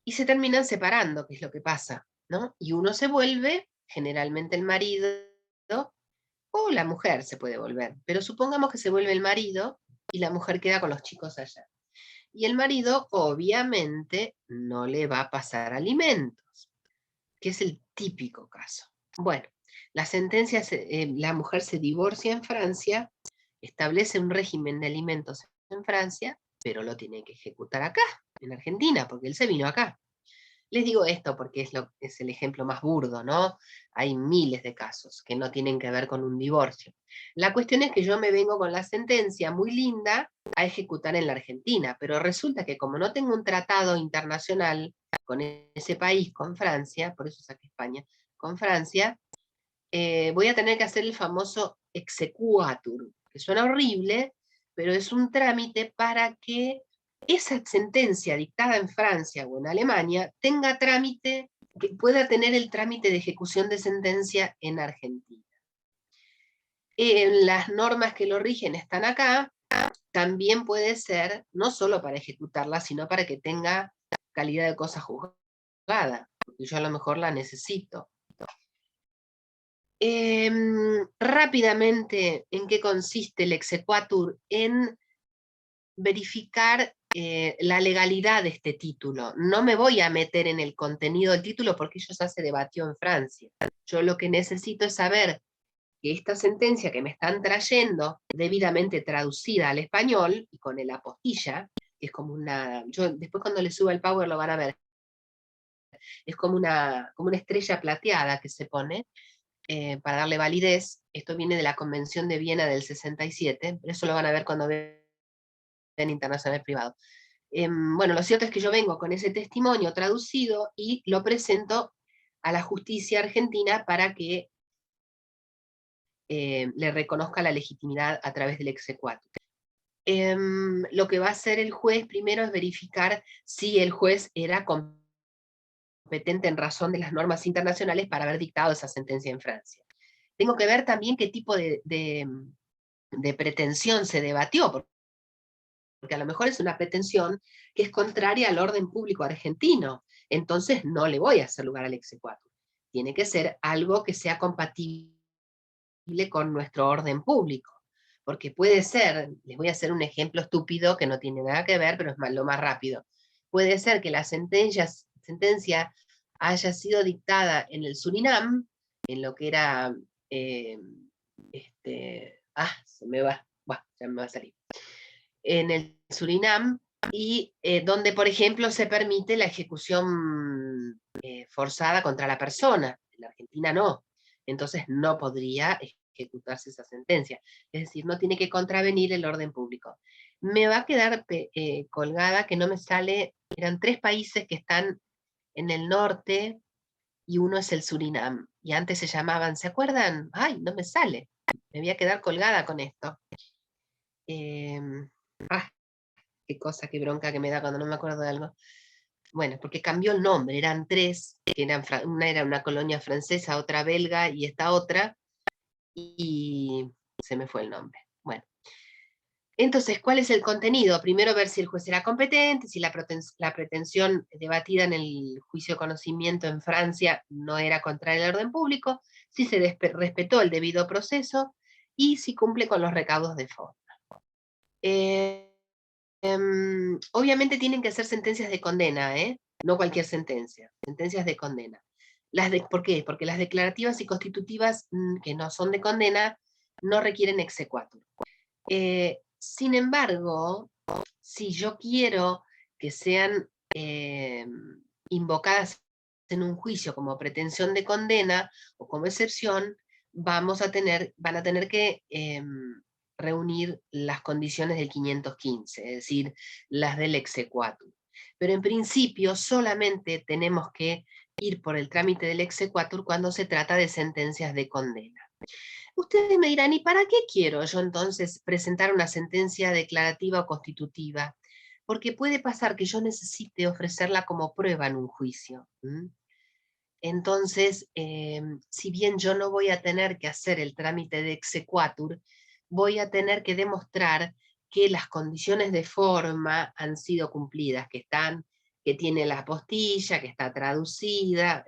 Speaker 1: Y se terminan separando, que es lo que pasa, ¿no? Y uno se vuelve, generalmente el marido, o la mujer se puede volver, pero supongamos que se vuelve el marido y la mujer queda con los chicos allá. Y el marido, obviamente, no le va a pasar alimentos, que es el típico caso. Bueno, la sentencia, la mujer se divorcia en Francia, establece un régimen de alimentos en Francia, pero lo tiene que ejecutar acá, en Argentina, porque él se vino acá. Les digo esto porque es el ejemplo más burdo, ¿no? Hay miles de casos que no tienen que ver con un divorcio. La cuestión es que yo me vengo con la sentencia muy linda a ejecutar en la Argentina, pero resulta que como no tengo un tratado internacional con ese país, con Francia, por eso saqué España, con Francia, voy a tener que hacer el famoso exequatur, que suena horrible, pero es un trámite para que esa sentencia dictada en Francia o en Alemania tenga trámite, que pueda tener el trámite de ejecución de sentencia en Argentina. Las normas que lo rigen están acá, también puede ser, no solo para ejecutarla, sino para que tenga calidad de cosa juzgada, porque yo a lo mejor la necesito. Rápidamente, ¿en qué consiste el exequatur? En verificar la legalidad de este título. No me voy a meter en el contenido del título porque eso ya se debatió en Francia. Yo lo que necesito es saber que esta sentencia que me están trayendo, debidamente traducida al español, y con el apostilla, que es como una... Yo después cuando le suba el Power lo van a ver. Es como una estrella plateada que se pone, para darle validez. Esto viene de la Convención de Viena del 67, pero eso lo van a ver cuando vean internacional privado. Bueno, lo cierto es que yo vengo con ese testimonio traducido y lo presento a la justicia argentina para que le reconozca la legitimidad a través del exequatur. Lo que va a hacer el juez primero es verificar si el juez era competente en razón de las normas internacionales para haber dictado esa sentencia en Francia. Tengo que ver también qué tipo de pretensión se debatió, porque a lo mejor es una pretensión que es contraria al orden público argentino, entonces no le voy a hacer lugar al exequatur. Tiene que ser algo que sea compatible con nuestro orden público, porque puede ser, les voy a hacer un ejemplo estúpido que no tiene nada que ver, pero es lo más rápido. Puede ser que la sentencia haya sido dictada en el Surinam, en lo que era, se me va, ya me va a salir, en el Surinam, y donde, por ejemplo, se permite la ejecución forzada contra la persona. En la Argentina no. Entonces no podría ejecutarse esa sentencia. Es decir, no tiene que contravenir el orden público. Me va a quedar colgada que no me sale, eran 3 países que están en el norte, y uno es el Surinam. Y antes se llamaban, ¿se acuerdan? Ay, no me sale. Me voy a quedar colgada con esto. Qué cosa, qué bronca que me da cuando no me acuerdo de algo. Bueno, porque cambió el nombre, eran 3, que una era una colonia francesa, otra belga y esta otra, y se me fue el nombre. Bueno, entonces, ¿cuál es el contenido? Primero ver si el juez era competente, si la pretensión debatida en el juicio de conocimiento en Francia no era contraria al orden público, si se respetó el debido proceso y si cumple con los recaudos de fondo. Obviamente tienen que ser sentencias de condena, no cualquier sentencia, sentencias de condena. ¿Por qué? Porque las declarativas y constitutivas que no son de condena no requieren exequatur. Sin embargo, si yo quiero que sean invocadas en un juicio como pretensión de condena o como excepción, van a tener que reunir las condiciones del 515, es decir, las del exequatur. Pero en principio solamente tenemos que ir por el trámite del exequatur cuando se trata de sentencias de condena. Ustedes me dirán, ¿y para qué quiero yo entonces presentar una sentencia declarativa o constitutiva? Porque puede pasar que yo necesite ofrecerla como prueba en un juicio. Entonces, si bien yo no voy a tener que hacer el trámite de exequatur, voy a tener que demostrar que las condiciones de forma han sido cumplidas, que tiene la apostilla, que está traducida,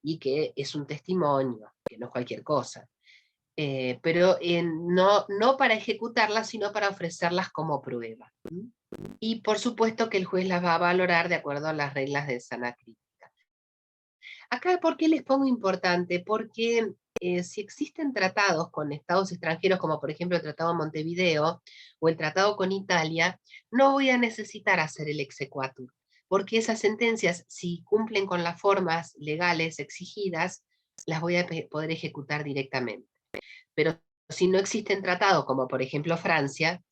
Speaker 1: y que es un testimonio, que no es cualquier cosa. Pero no para ejecutarlas, sino para ofrecerlas como prueba. Y por supuesto que el juez las va a valorar de acuerdo a las reglas de sana crítica. Acá, ¿por qué les pongo importante? Porque si existen tratados con estados extranjeros, como por ejemplo el Tratado de Montevideo, o el tratado con Italia, no voy a necesitar hacer el exequatur, porque esas sentencias, si cumplen con las formas legales exigidas, las voy a poder ejecutar directamente. Pero si no existen tratados, como por ejemplo Francia,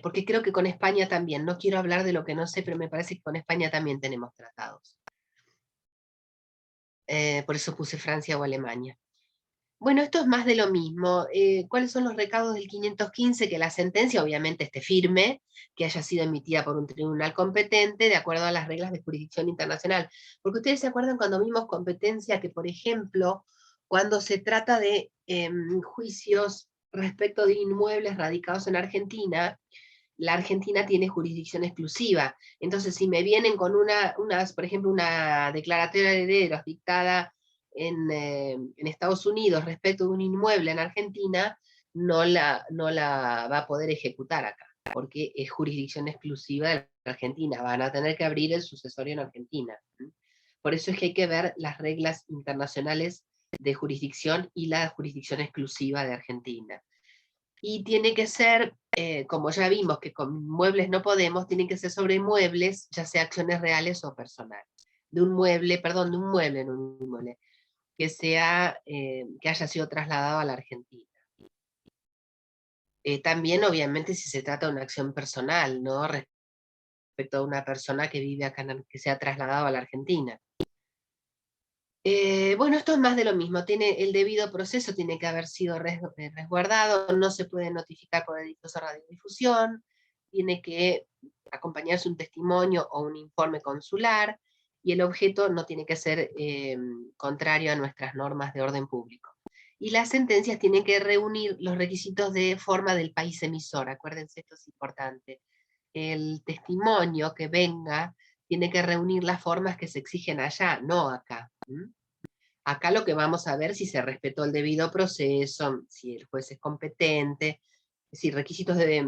Speaker 1: porque creo que con España también, no quiero hablar de lo que no sé, pero me parece que con España también tenemos tratados. Por eso puse Francia o Alemania. Bueno, esto es más de lo mismo. ¿Cuáles son los recaudos del 515? Que la sentencia obviamente esté firme, que haya sido emitida por un tribunal competente, de acuerdo a las reglas de jurisdicción internacional. Porque ustedes se acuerdan cuando vimos competencia que, por ejemplo, cuando se trata de juicios respecto de inmuebles radicados en Argentina, la Argentina tiene jurisdicción exclusiva. Entonces, si me vienen con por ejemplo, una declaratoria de herederos dictada en Estados Unidos respecto de un inmueble en Argentina, no la va a poder ejecutar acá, porque es jurisdicción exclusiva de la Argentina. Van a tener que abrir el sucesorio en Argentina. Por eso es que hay que ver las reglas internacionales de jurisdicción y la jurisdicción exclusiva de Argentina. Y tiene que ser, como ya vimos que con muebles no podemos, tienen que ser sobre muebles, ya sea acciones reales o personales. De un mueble, no un inmueble, que haya sido trasladado a la Argentina. También, obviamente, si se trata de una acción personal, ¿no? Respecto a una persona que vive acá, que se ha trasladado a la Argentina. Bueno, esto es más de lo mismo. El debido proceso tiene que haber sido resguardado, no se puede notificar por edictos o radiodifusión, tiene que acompañarse un testimonio o un informe consular, y el objeto no tiene que ser contrario a nuestras normas de orden público. Y las sentencias tienen que reunir los requisitos de forma del país emisor. Acuérdense, esto es importante. El testimonio que venga tiene que reunir las formas que se exigen allá, no acá. Acá lo que vamos a ver si se respetó el debido proceso, si el juez es competente, si requisitos de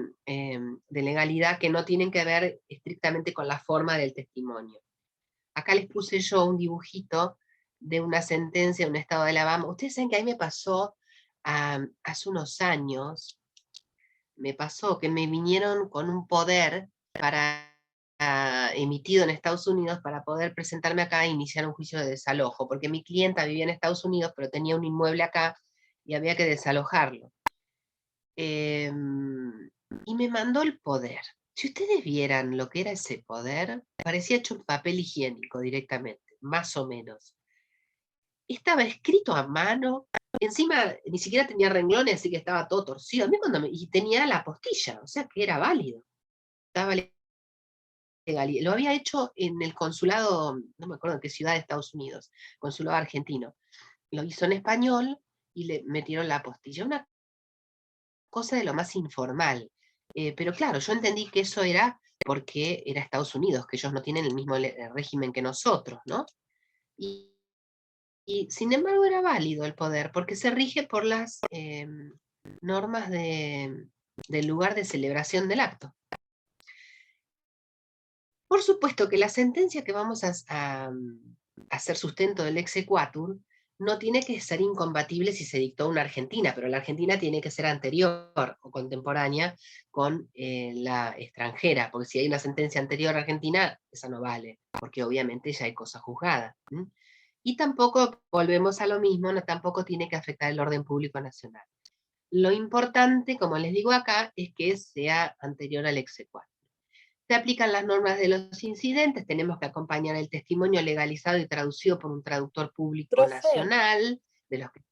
Speaker 1: legalidad que no tienen que ver estrictamente con la forma del testimonio. Acá les puse yo un dibujito de una sentencia de un estado de Alabama. Ustedes saben que a mí me pasó hace unos años, me pasó que me vinieron con un poder emitido en Estados Unidos para poder presentarme acá e iniciar un juicio de desalojo, porque mi clienta vivía en Estados Unidos, pero tenía un inmueble acá y había que desalojarlo. Y me mandó el poder. Si ustedes vieran lo que era ese poder, parecía hecho en papel higiénico directamente, más o menos. Estaba escrito a mano, encima ni siquiera tenía renglones, así que estaba todo torcido. A mí y tenía la apostilla, o sea que era válido. Estaba legal. Lo había hecho en el consulado, no me acuerdo en qué ciudad de Estados Unidos, consulado argentino. Lo hizo en español y le metieron la apostilla. Una cosa de lo más informal. Pero claro, yo entendí que eso era porque era Estados Unidos, que ellos no tienen el mismo régimen que nosotros, ¿no? Y sin embargo era válido el poder, porque se rige por las normas del lugar de celebración del acto. Por supuesto que la sentencia que vamos a hacer sustento del exequatur no tiene que ser incompatible si se dictó una Argentina, pero la Argentina tiene que ser anterior o contemporánea con la extranjera, porque si hay una sentencia anterior a Argentina, esa no vale, porque obviamente ya hay cosa juzgada. Y tampoco, volvemos a lo mismo, tampoco tiene que afectar el orden público nacional. Lo importante, como les digo acá, es que sea anterior al exequatur. Se aplican las normas de los incidentes, tenemos que acompañar el testimonio legalizado y traducido por un traductor público
Speaker 2: Profe,
Speaker 1: nacional, de los que...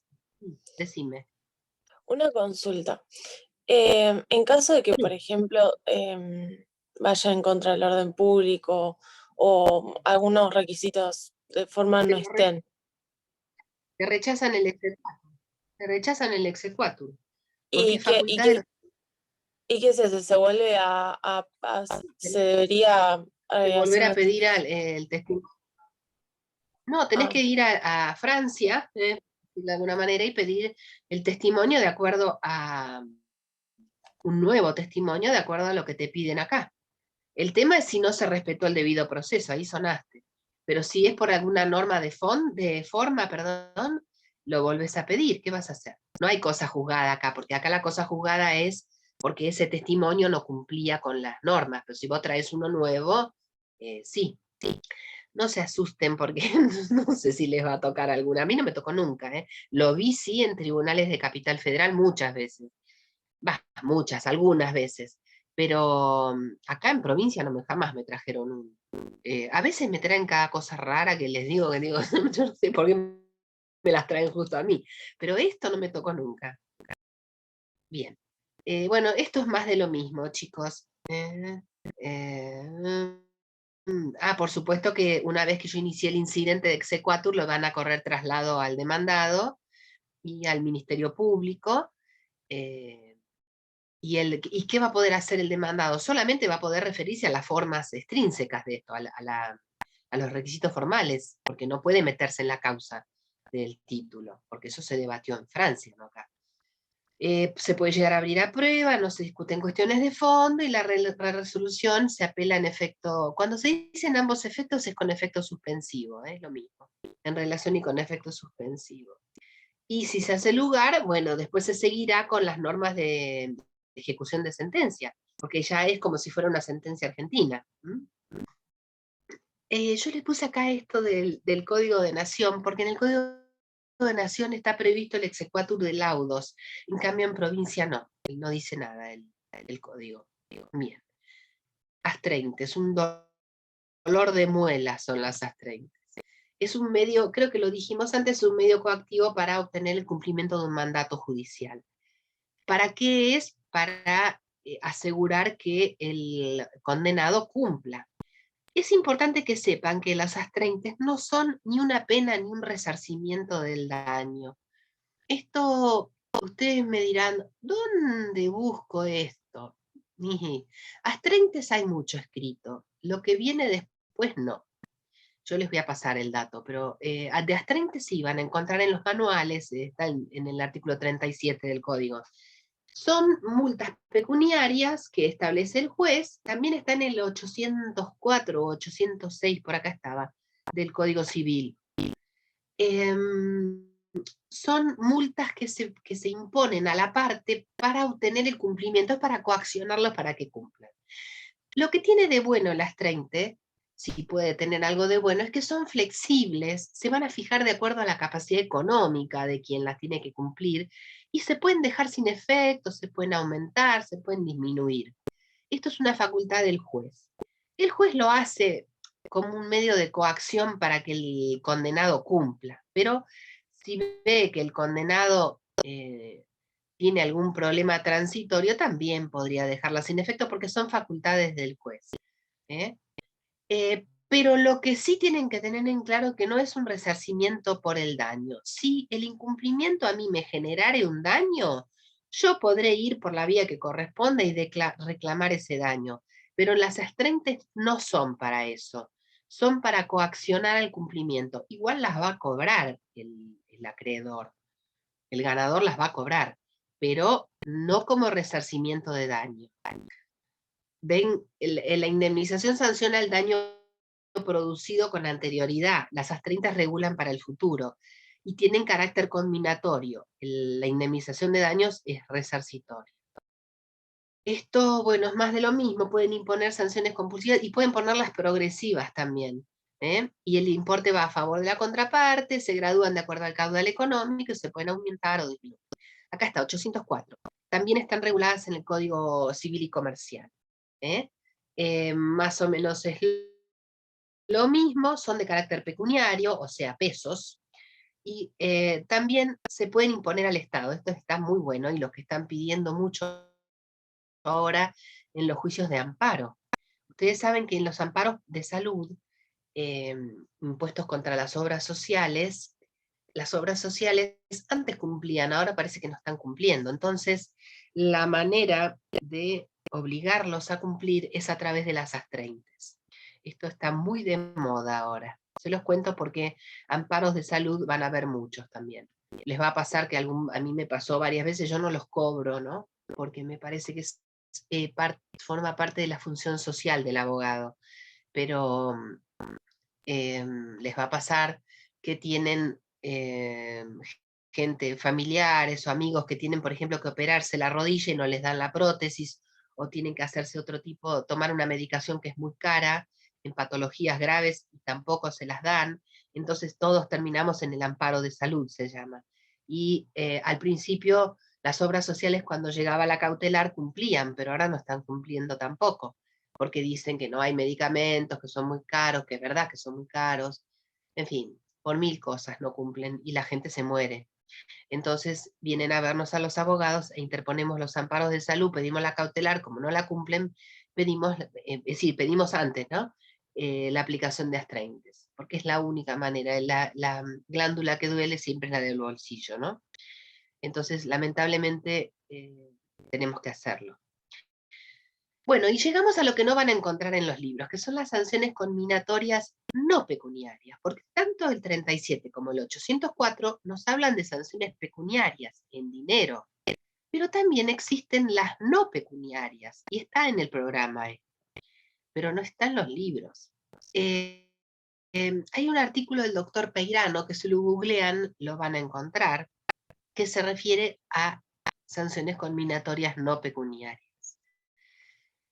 Speaker 1: Decime.
Speaker 2: una consulta. En caso de que, por ejemplo, vaya en contra del orden público o algunos requisitos de forma no estén.
Speaker 1: Te rechazan el exequatur. Te rechazan el exequatur. Porque
Speaker 2: Y
Speaker 1: es
Speaker 2: que,
Speaker 1: facultad de los...
Speaker 2: ¿Y qué se hace? ¿Se vuelve se debería
Speaker 1: Volver
Speaker 2: hacer
Speaker 1: a pedir el testimonio. No, tenés que ir a Francia, de alguna manera, y pedir el testimonio de acuerdo a un nuevo testimonio, de acuerdo a lo que te piden acá. El tema es si no se respetó el debido proceso, ahí sonaste. Pero si es por alguna norma de forma, lo volvés a pedir, ¿qué vas a hacer? No hay cosa juzgada acá, porque acá la cosa juzgada es porque ese testimonio no cumplía con las normas, pero si vos traes uno nuevo, sí. No se asusten porque no sé si les va a tocar alguna. A mí no me tocó nunca, ¿eh? Lo vi sí en tribunales de Capital Federal muchas veces. Muchas, algunas veces. Pero acá en provincia jamás me trajeron un... a veces me traen cada cosa rara que les digo, yo no sé por qué me las traen justo a mí. Pero esto no me tocó nunca. Bien. Bueno, esto es más de lo mismo, chicos. Por supuesto que una vez que yo inicié el incidente de exequatur, lo van a correr traslado al demandado y al Ministerio Público. ¿Y qué va a poder hacer el demandado? Solamente va a poder referirse a las formas extrínsecas de esto, a los requisitos formales, porque no puede meterse en la causa del título, porque eso se debatió en Francia, no acá. Se puede llegar a abrir a prueba, no se discuten cuestiones de fondo y la resolución se apela en efecto. Cuando se dicen ambos efectos es con efecto suspensivo, es lo mismo, en relación y con efecto suspensivo. Y si se hace lugar, bueno, después se seguirá con las normas de ejecución de sentencia, porque ya es como si fuera una sentencia argentina. Yo le puse acá esto del Código de Nación, porque en el Código de Nación está previsto el exequatur de laudos, en cambio en provincia no dice nada el código. Bien. Astreintes, un dolor de muelas son las astreintes. Es un medio, creo que lo dijimos antes, un medio coactivo para obtener el cumplimiento de un mandato judicial. ¿Para qué es? Para asegurar que el condenado cumpla. Es importante que sepan que las astreintes no son ni una pena ni un resarcimiento del daño. Esto, ustedes me dirán, ¿dónde busco esto? Astreintes hay mucho escrito, lo que viene después no. Yo les voy a pasar el dato, pero de astreintes sí van a encontrar en los manuales, está en el artículo 37 del código. Son multas pecuniarias que establece el juez, también está en el 804 o 806, por acá estaba, del Código Civil. Son multas que se imponen a la parte para obtener el cumplimiento, para coaccionarlos para que cumplan. Lo que tiene de bueno las 30, si puede tener algo de bueno, es que son flexibles, se van a fijar de acuerdo a la capacidad económica de quien las tiene que cumplir, y se pueden dejar sin efecto, se pueden aumentar, se pueden disminuir. Esto es una facultad del juez. El juez lo hace como un medio de coacción para que el condenado cumpla, pero si ve que el condenado tiene algún problema transitorio, también podría dejarla sin efecto porque son facultades del juez. Pero lo que sí tienen que tener en claro que no es un resarcimiento por el daño. Si el incumplimiento a mí me generare un daño, yo podré ir por la vía que corresponda y reclamar ese daño. Pero las astreintes no son para eso. Son para coaccionar al cumplimiento. Igual las va a cobrar el acreedor. El ganador las va a cobrar, pero no como resarcimiento de daño. Ven, la indemnización sanciona el daño producido con anterioridad. Las astreintes regulan para el futuro y tienen carácter combinatorio. La indemnización de daños es resarcitoria. Esto, bueno, es más de lo mismo. Pueden imponer sanciones compulsivas y pueden ponerlas progresivas también. Y el importe va a favor de la contraparte, se gradúan de acuerdo al caudal económico y se pueden aumentar o disminuir. Acá está, 804. También están reguladas en el Código Civil y Comercial. Más o menos es lo mismo, son de carácter pecuniario, o sea, pesos, y también se pueden imponer al Estado. Esto está muy bueno, y los que están pidiendo mucho ahora en los juicios de amparo. Ustedes saben que en los amparos de salud, impuestos contra las obras sociales antes cumplían, ahora parece que no están cumpliendo. Entonces, la manera de obligarlos a cumplir es a través de las astreintes. Esto está muy de moda ahora. Se los cuento porque amparos de salud van a haber muchos también. Les va a pasar que a mí me pasó varias veces, yo no los cobro, ¿no? Porque me parece que forma parte de la función social del abogado. Pero les va a pasar que tienen gente, familiares o amigos que tienen, por ejemplo, que operarse la rodilla y no les dan la prótesis, o tienen que hacerse otro tipo, tomar una medicación que es muy cara, en patologías graves, y tampoco se las dan. Entonces todos terminamos en el amparo de salud, se llama. Y al principio las obras sociales, cuando llegaba la cautelar, cumplían, pero ahora no están cumpliendo tampoco, porque dicen que no hay medicamentos, que son muy caros, que es verdad que son muy caros, en fin, por 1000 cosas no cumplen y la gente se muere. Entonces vienen a vernos a los abogados e interponemos los amparos de salud, pedimos la cautelar, como no la cumplen, pedimos, pedimos antes, ¿no? La aplicación de astreintes, porque es la única manera, la glándula que duele siempre es la del bolsillo, ¿no? Entonces, lamentablemente, tenemos que hacerlo. Bueno, y llegamos a lo que no van a encontrar en los libros, que son las sanciones conminatorias no pecuniarias, porque tanto el 37 como el 804 nos hablan de sanciones pecuniarias en dinero, pero también existen las no pecuniarias, y está en el programa, pero no está en los libros. Hay un artículo del doctor Peirano, que si lo googlean lo van a encontrar, que se refiere a sanciones conminatorias no pecuniarias.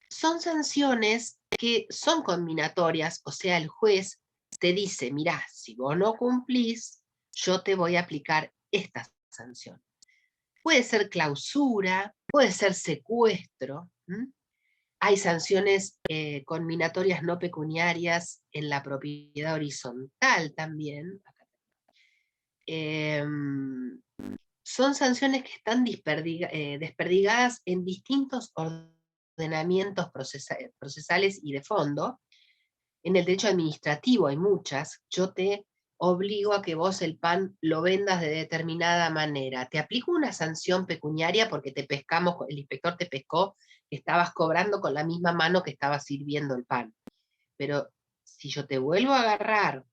Speaker 1: Son sanciones que son conminatorias, o sea, el juez te dice, mirá, si vos no cumplís, yo te voy a aplicar esta sanción. Puede ser clausura, puede ser secuestro. Hay sanciones conminatorias no pecuniarias en la propiedad horizontal también. Son sanciones que están desperdigadas en distintos ordenamientos procesales y de fondo. En el derecho administrativo hay muchas. Yo te obligo a que vos el pan lo vendas de determinada manera. Te aplico una sanción pecuniaria porque te pescamos, el inspector te pescó, que estabas cobrando con la misma mano que estabas sirviendo el pan. Pero si yo te vuelvo a agarrar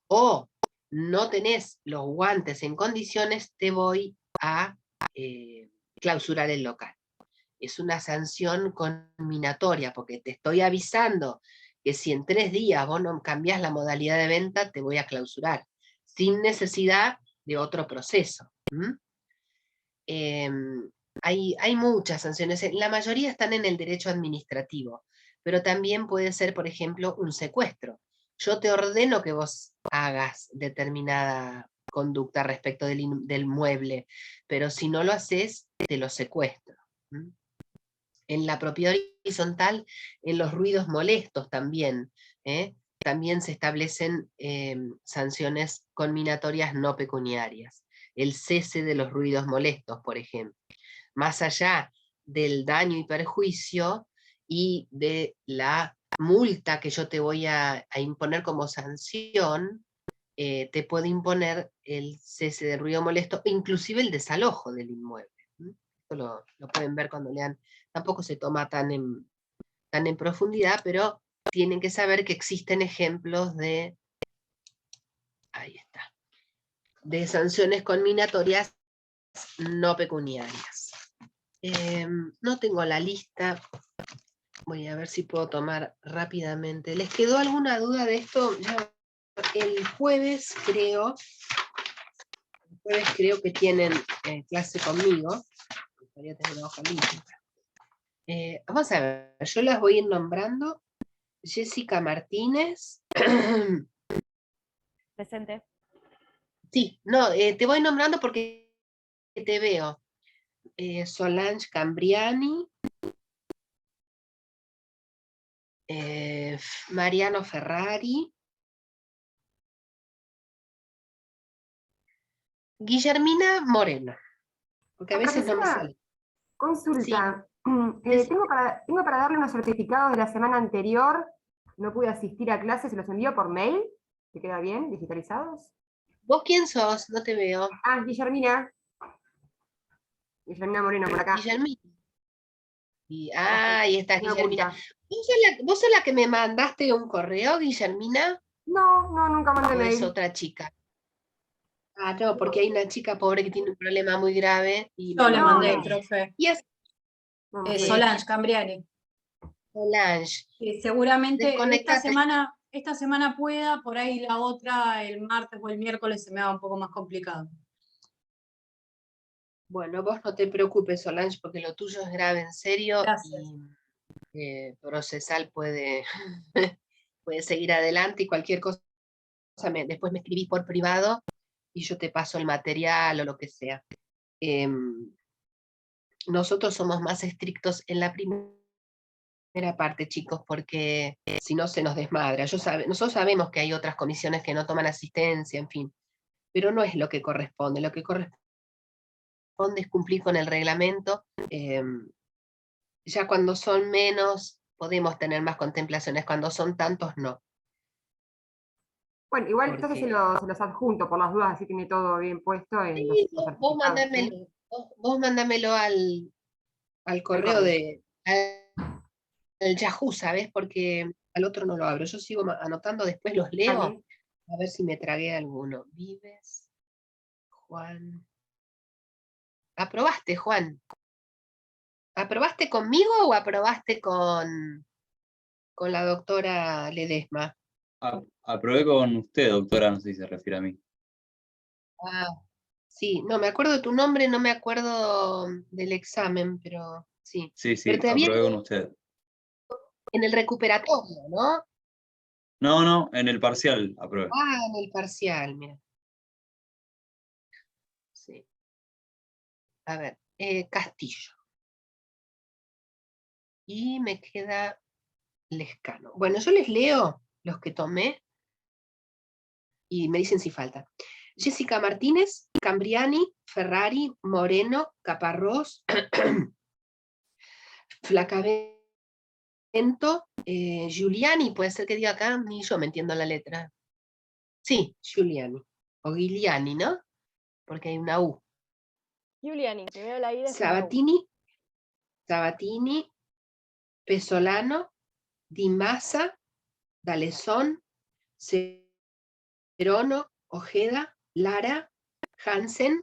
Speaker 1: o no tenés los guantes en condiciones, te voy a clausurar el local. Es una sanción conminatoria, porque te estoy avisando que si en 3 días vos no cambiás la modalidad de venta, te voy a clausurar, sin necesidad de otro proceso. Hay muchas sanciones, la mayoría están en el derecho administrativo, pero también puede ser, por ejemplo, un secuestro. Yo te ordeno que vos hagas determinada conducta respecto del mueble, pero si no lo haces, te lo secuestro. En la propiedad horizontal, en los ruidos molestos también, también se establecen sanciones conminatorias no pecuniarias. El cese de los ruidos molestos, por ejemplo. Más allá del daño y perjuicio y de la multa que yo te voy a imponer como sanción, te puede imponer el cese de ruido molesto, inclusive el desalojo del inmueble. Esto lo pueden ver cuando lean. Tampoco se toma tan en profundidad, pero tienen que saber que existen ejemplos de, ahí está, de sanciones conminatorias no pecuniarias. No tengo la lista, voy a ver si puedo tomar rápidamente. ¿Les quedó alguna duda de esto? El jueves creo que tienen clase conmigo. Me gustaría tener una hoja limpia. Vamos a ver, yo las voy a ir nombrando. Jessica Martínez.
Speaker 7: Presente.
Speaker 1: Sí, no, te voy nombrando porque te veo. Solange Cambriani. Mariano Ferrari. Guillermina Moreno. Porque a veces no me sale.
Speaker 8: Consulta.
Speaker 1: Sí.
Speaker 8: Tengo para darle unos certificados de la semana anterior. No pude asistir a clases, se los envío por mail. ¿Te queda bien? ¿Digitalizados?
Speaker 1: ¿Vos quién sos? No te veo.
Speaker 8: Ah, Guillermina. Guillermina Moreno, por acá.
Speaker 1: Guillermina. Ahí está
Speaker 8: Me
Speaker 1: Guillermina.
Speaker 8: oculta.
Speaker 1: ¿Vos sos la que me mandaste un correo, Guillermina?
Speaker 8: No, nunca mandé
Speaker 1: ¿O es
Speaker 8: mail.
Speaker 1: otra chica? Ah, no, porque hay una chica pobre que tiene un problema muy grave. Y
Speaker 3: Yo le
Speaker 8: No,
Speaker 3: mandé,
Speaker 8: no.
Speaker 3: profe.
Speaker 1: Y es
Speaker 8: No, no sé.
Speaker 3: Solange Cambriani.
Speaker 1: Solange.
Speaker 3: Seguramente
Speaker 1: Desconectate.
Speaker 3: esta semana pueda, por ahí la otra, el martes o el miércoles se me haga un poco más complicado.
Speaker 1: Bueno, vos no te preocupes, Solange, porque lo tuyo es grave, en serio.
Speaker 3: Gracias.
Speaker 1: Y Procesal puede, puede seguir adelante y cualquier cosa, después me escribís por privado y yo te paso el material o lo que sea. Nosotros somos más estrictos en la primera parte, chicos, porque si no se nos desmadra. Nosotros sabemos que hay otras comisiones que no toman asistencia, en fin, pero no es lo que corresponde. Lo que corresponde es cumplir con el reglamento. Ya cuando son menos, podemos tener más contemplaciones. Cuando son tantos, no.
Speaker 8: Bueno, igual entonces se los adjunto por las dudas, así tiene todo bien puesto en los
Speaker 1: Sí, vos
Speaker 8: certificados, ¿sí?
Speaker 1: mándamelo. Vos mándamelo al correo
Speaker 8: correo.
Speaker 1: al Yahoo, ¿sabes? Porque al otro no lo abro. Yo sigo anotando, después los leo,
Speaker 8: Dale.
Speaker 1: a ver si me tragué alguno. Vives, Juan. ¿Aprobaste, Juan? ¿Aprobaste conmigo o aprobaste con la doctora Ledesma?
Speaker 7: Aprobé con usted, doctora, no sé si se refiere a mí.
Speaker 1: Ah, sí, no me acuerdo de tu nombre, no me acuerdo del examen, pero sí.
Speaker 7: Sí,
Speaker 1: Pero te había
Speaker 7: aprobé con usted.
Speaker 1: en el recuperatorio, ¿no?
Speaker 7: No, en el parcial aprobé.
Speaker 1: Ah, en el parcial, mira. Sí. A ver, Castillo. Y me queda Lescano. Bueno, yo les leo los que tomé y me dicen si falta. Jessica Martínez, Cambriani, Ferrari, Moreno, Caparrós, Flacavento, Giuliani, puede ser que diga acá, ni yo me entiendo la letra. Sí, Giuliani. O Giuliani, ¿no? Porque hay una U.
Speaker 9: Giuliani, primero la I, después la U.
Speaker 1: Sabatini, Pesolano, Di Massa, D'Alessón, Cerono, Ojeda, Lara, Hansen.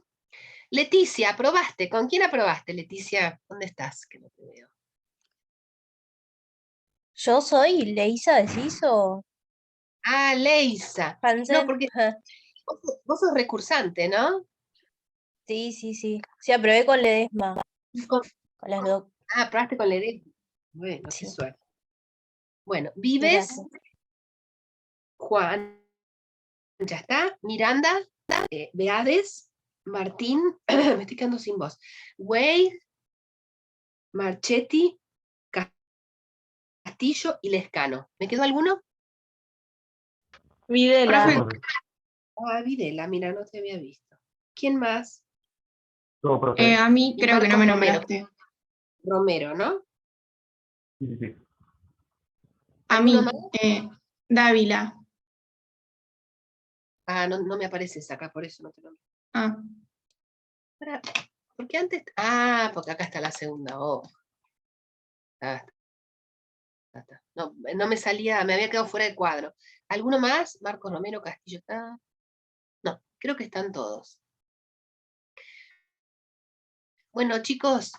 Speaker 1: Leticia, ¿aprobaste? ¿Con quién aprobaste, Leticia? ¿Dónde estás? Que no te veo.
Speaker 10: ¿Yo soy Leisa de Ciso?
Speaker 1: Ah, Leisa. No,
Speaker 10: Hansen.
Speaker 1: porque vos sos recursante, ¿no?
Speaker 10: Sí. Sí, aprobé con Ledesma. Con las dos.
Speaker 1: Ah, aprobaste con Ledesma. Bueno,
Speaker 10: Sí.
Speaker 1: qué suerte. Bueno, Vives,
Speaker 10: Gracias.
Speaker 1: Juan, ya está, Miranda, Beades, Martín, me estoy quedando sin voz, Wade, Marchetti, Castillo y Lescano. ¿Me quedó alguno?
Speaker 2: Videla.
Speaker 1: Ah, Videla, mira, no te había visto. ¿Quién más?
Speaker 11: A mí
Speaker 1: Y
Speaker 11: creo que no
Speaker 1: Marcos
Speaker 11: me
Speaker 1: Romero.
Speaker 11: nombraste.
Speaker 1: Romero, ¿no?
Speaker 11: A mí,
Speaker 1: ¿Alguno más?
Speaker 11: Dávila.
Speaker 1: Ah, no me apareces acá, por eso no te nombro.
Speaker 11: Ah,
Speaker 1: Porque antes... Ah, porque acá está la segunda hoja. No me salía, me había quedado fuera de cuadro. ¿Alguno más? Marcos Romero, Castillo está. No, creo que están todos. Bueno, chicos,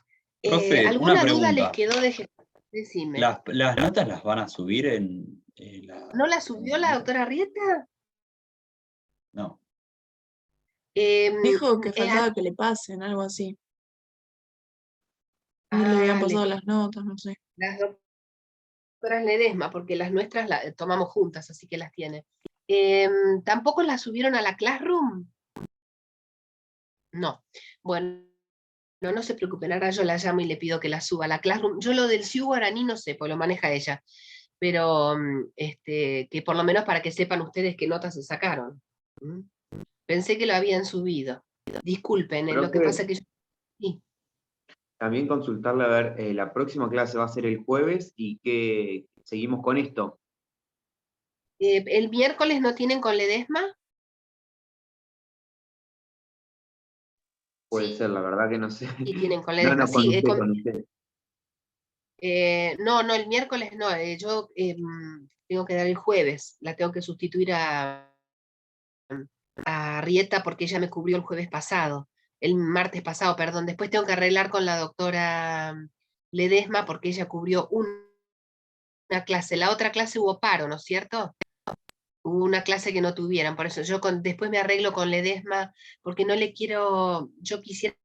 Speaker 7: Profe,
Speaker 1: ¿alguna
Speaker 7: una
Speaker 1: duda les
Speaker 7: pregunta.
Speaker 1: quedó de Decime.
Speaker 7: ¿Las notas las van a subir en la...
Speaker 1: ¿No la subió la doctora Rieta?
Speaker 7: No.
Speaker 2: Dijo que faltaba que le pasen, algo así. No le
Speaker 1: Ah,
Speaker 2: habían pasado las notas, no sé.
Speaker 1: las doctoras Ledesma, porque las nuestras las tomamos juntas, así que las tiene. ¿Tampoco las subieron a la Classroom? No. Bueno, no se preocupen, ahora yo la llamo y le pido que la suba a la Classroom. Yo lo del Ciu Guaraní no sé, pues lo maneja ella. Pero que por lo menos para que sepan ustedes qué notas se sacaron. Pensé que lo habían subido. Disculpen, lo que pasa es que yo... Sí.
Speaker 6: También consultarle a ver, la próxima clase va a ser el jueves y que seguimos con esto.
Speaker 1: ¿El miércoles no tienen con Ledesma?
Speaker 6: Puede ser, la verdad que no sé.
Speaker 1: Sí, tienen con
Speaker 6: No,
Speaker 1: Ledesma.
Speaker 6: con
Speaker 1: Sí,
Speaker 6: usted, con usted.
Speaker 1: No, el miércoles no, yo tengo que dar el jueves, la tengo que sustituir a Rieta porque ella me cubrió el jueves pasado, el martes pasado, perdón. Después tengo que arreglar con la doctora Ledesma porque ella cubrió una clase. La otra clase hubo paro, ¿no es cierto? Hubo una clase que no tuvieran, por eso yo después me arreglo con Ledesma porque no le quiero, yo quisiera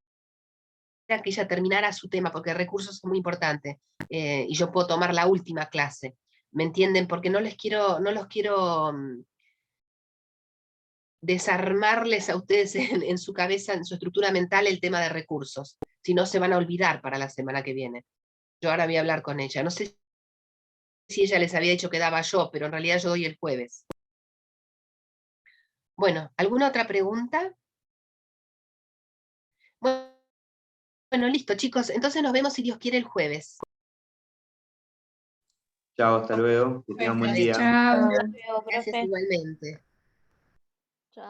Speaker 1: que ella terminara su tema porque recursos es muy importante y yo puedo tomar la última clase, ¿me entienden? Porque no los quiero desarmarles a ustedes en su cabeza, en su estructura mental, el tema de recursos. Si no, se van a olvidar para la semana que viene. Yo ahora voy a hablar con ella. No sé si ella les había dicho que daba yo, pero en realidad yo doy el jueves. Bueno, ¿alguna otra pregunta? Bueno, listo, chicos. Entonces nos vemos, si Dios quiere, el jueves.
Speaker 6: Chao, hasta luego. Que tengan buen día.
Speaker 11: Chao.
Speaker 10: Luego,
Speaker 1: Gracias
Speaker 10: profe.
Speaker 1: igualmente.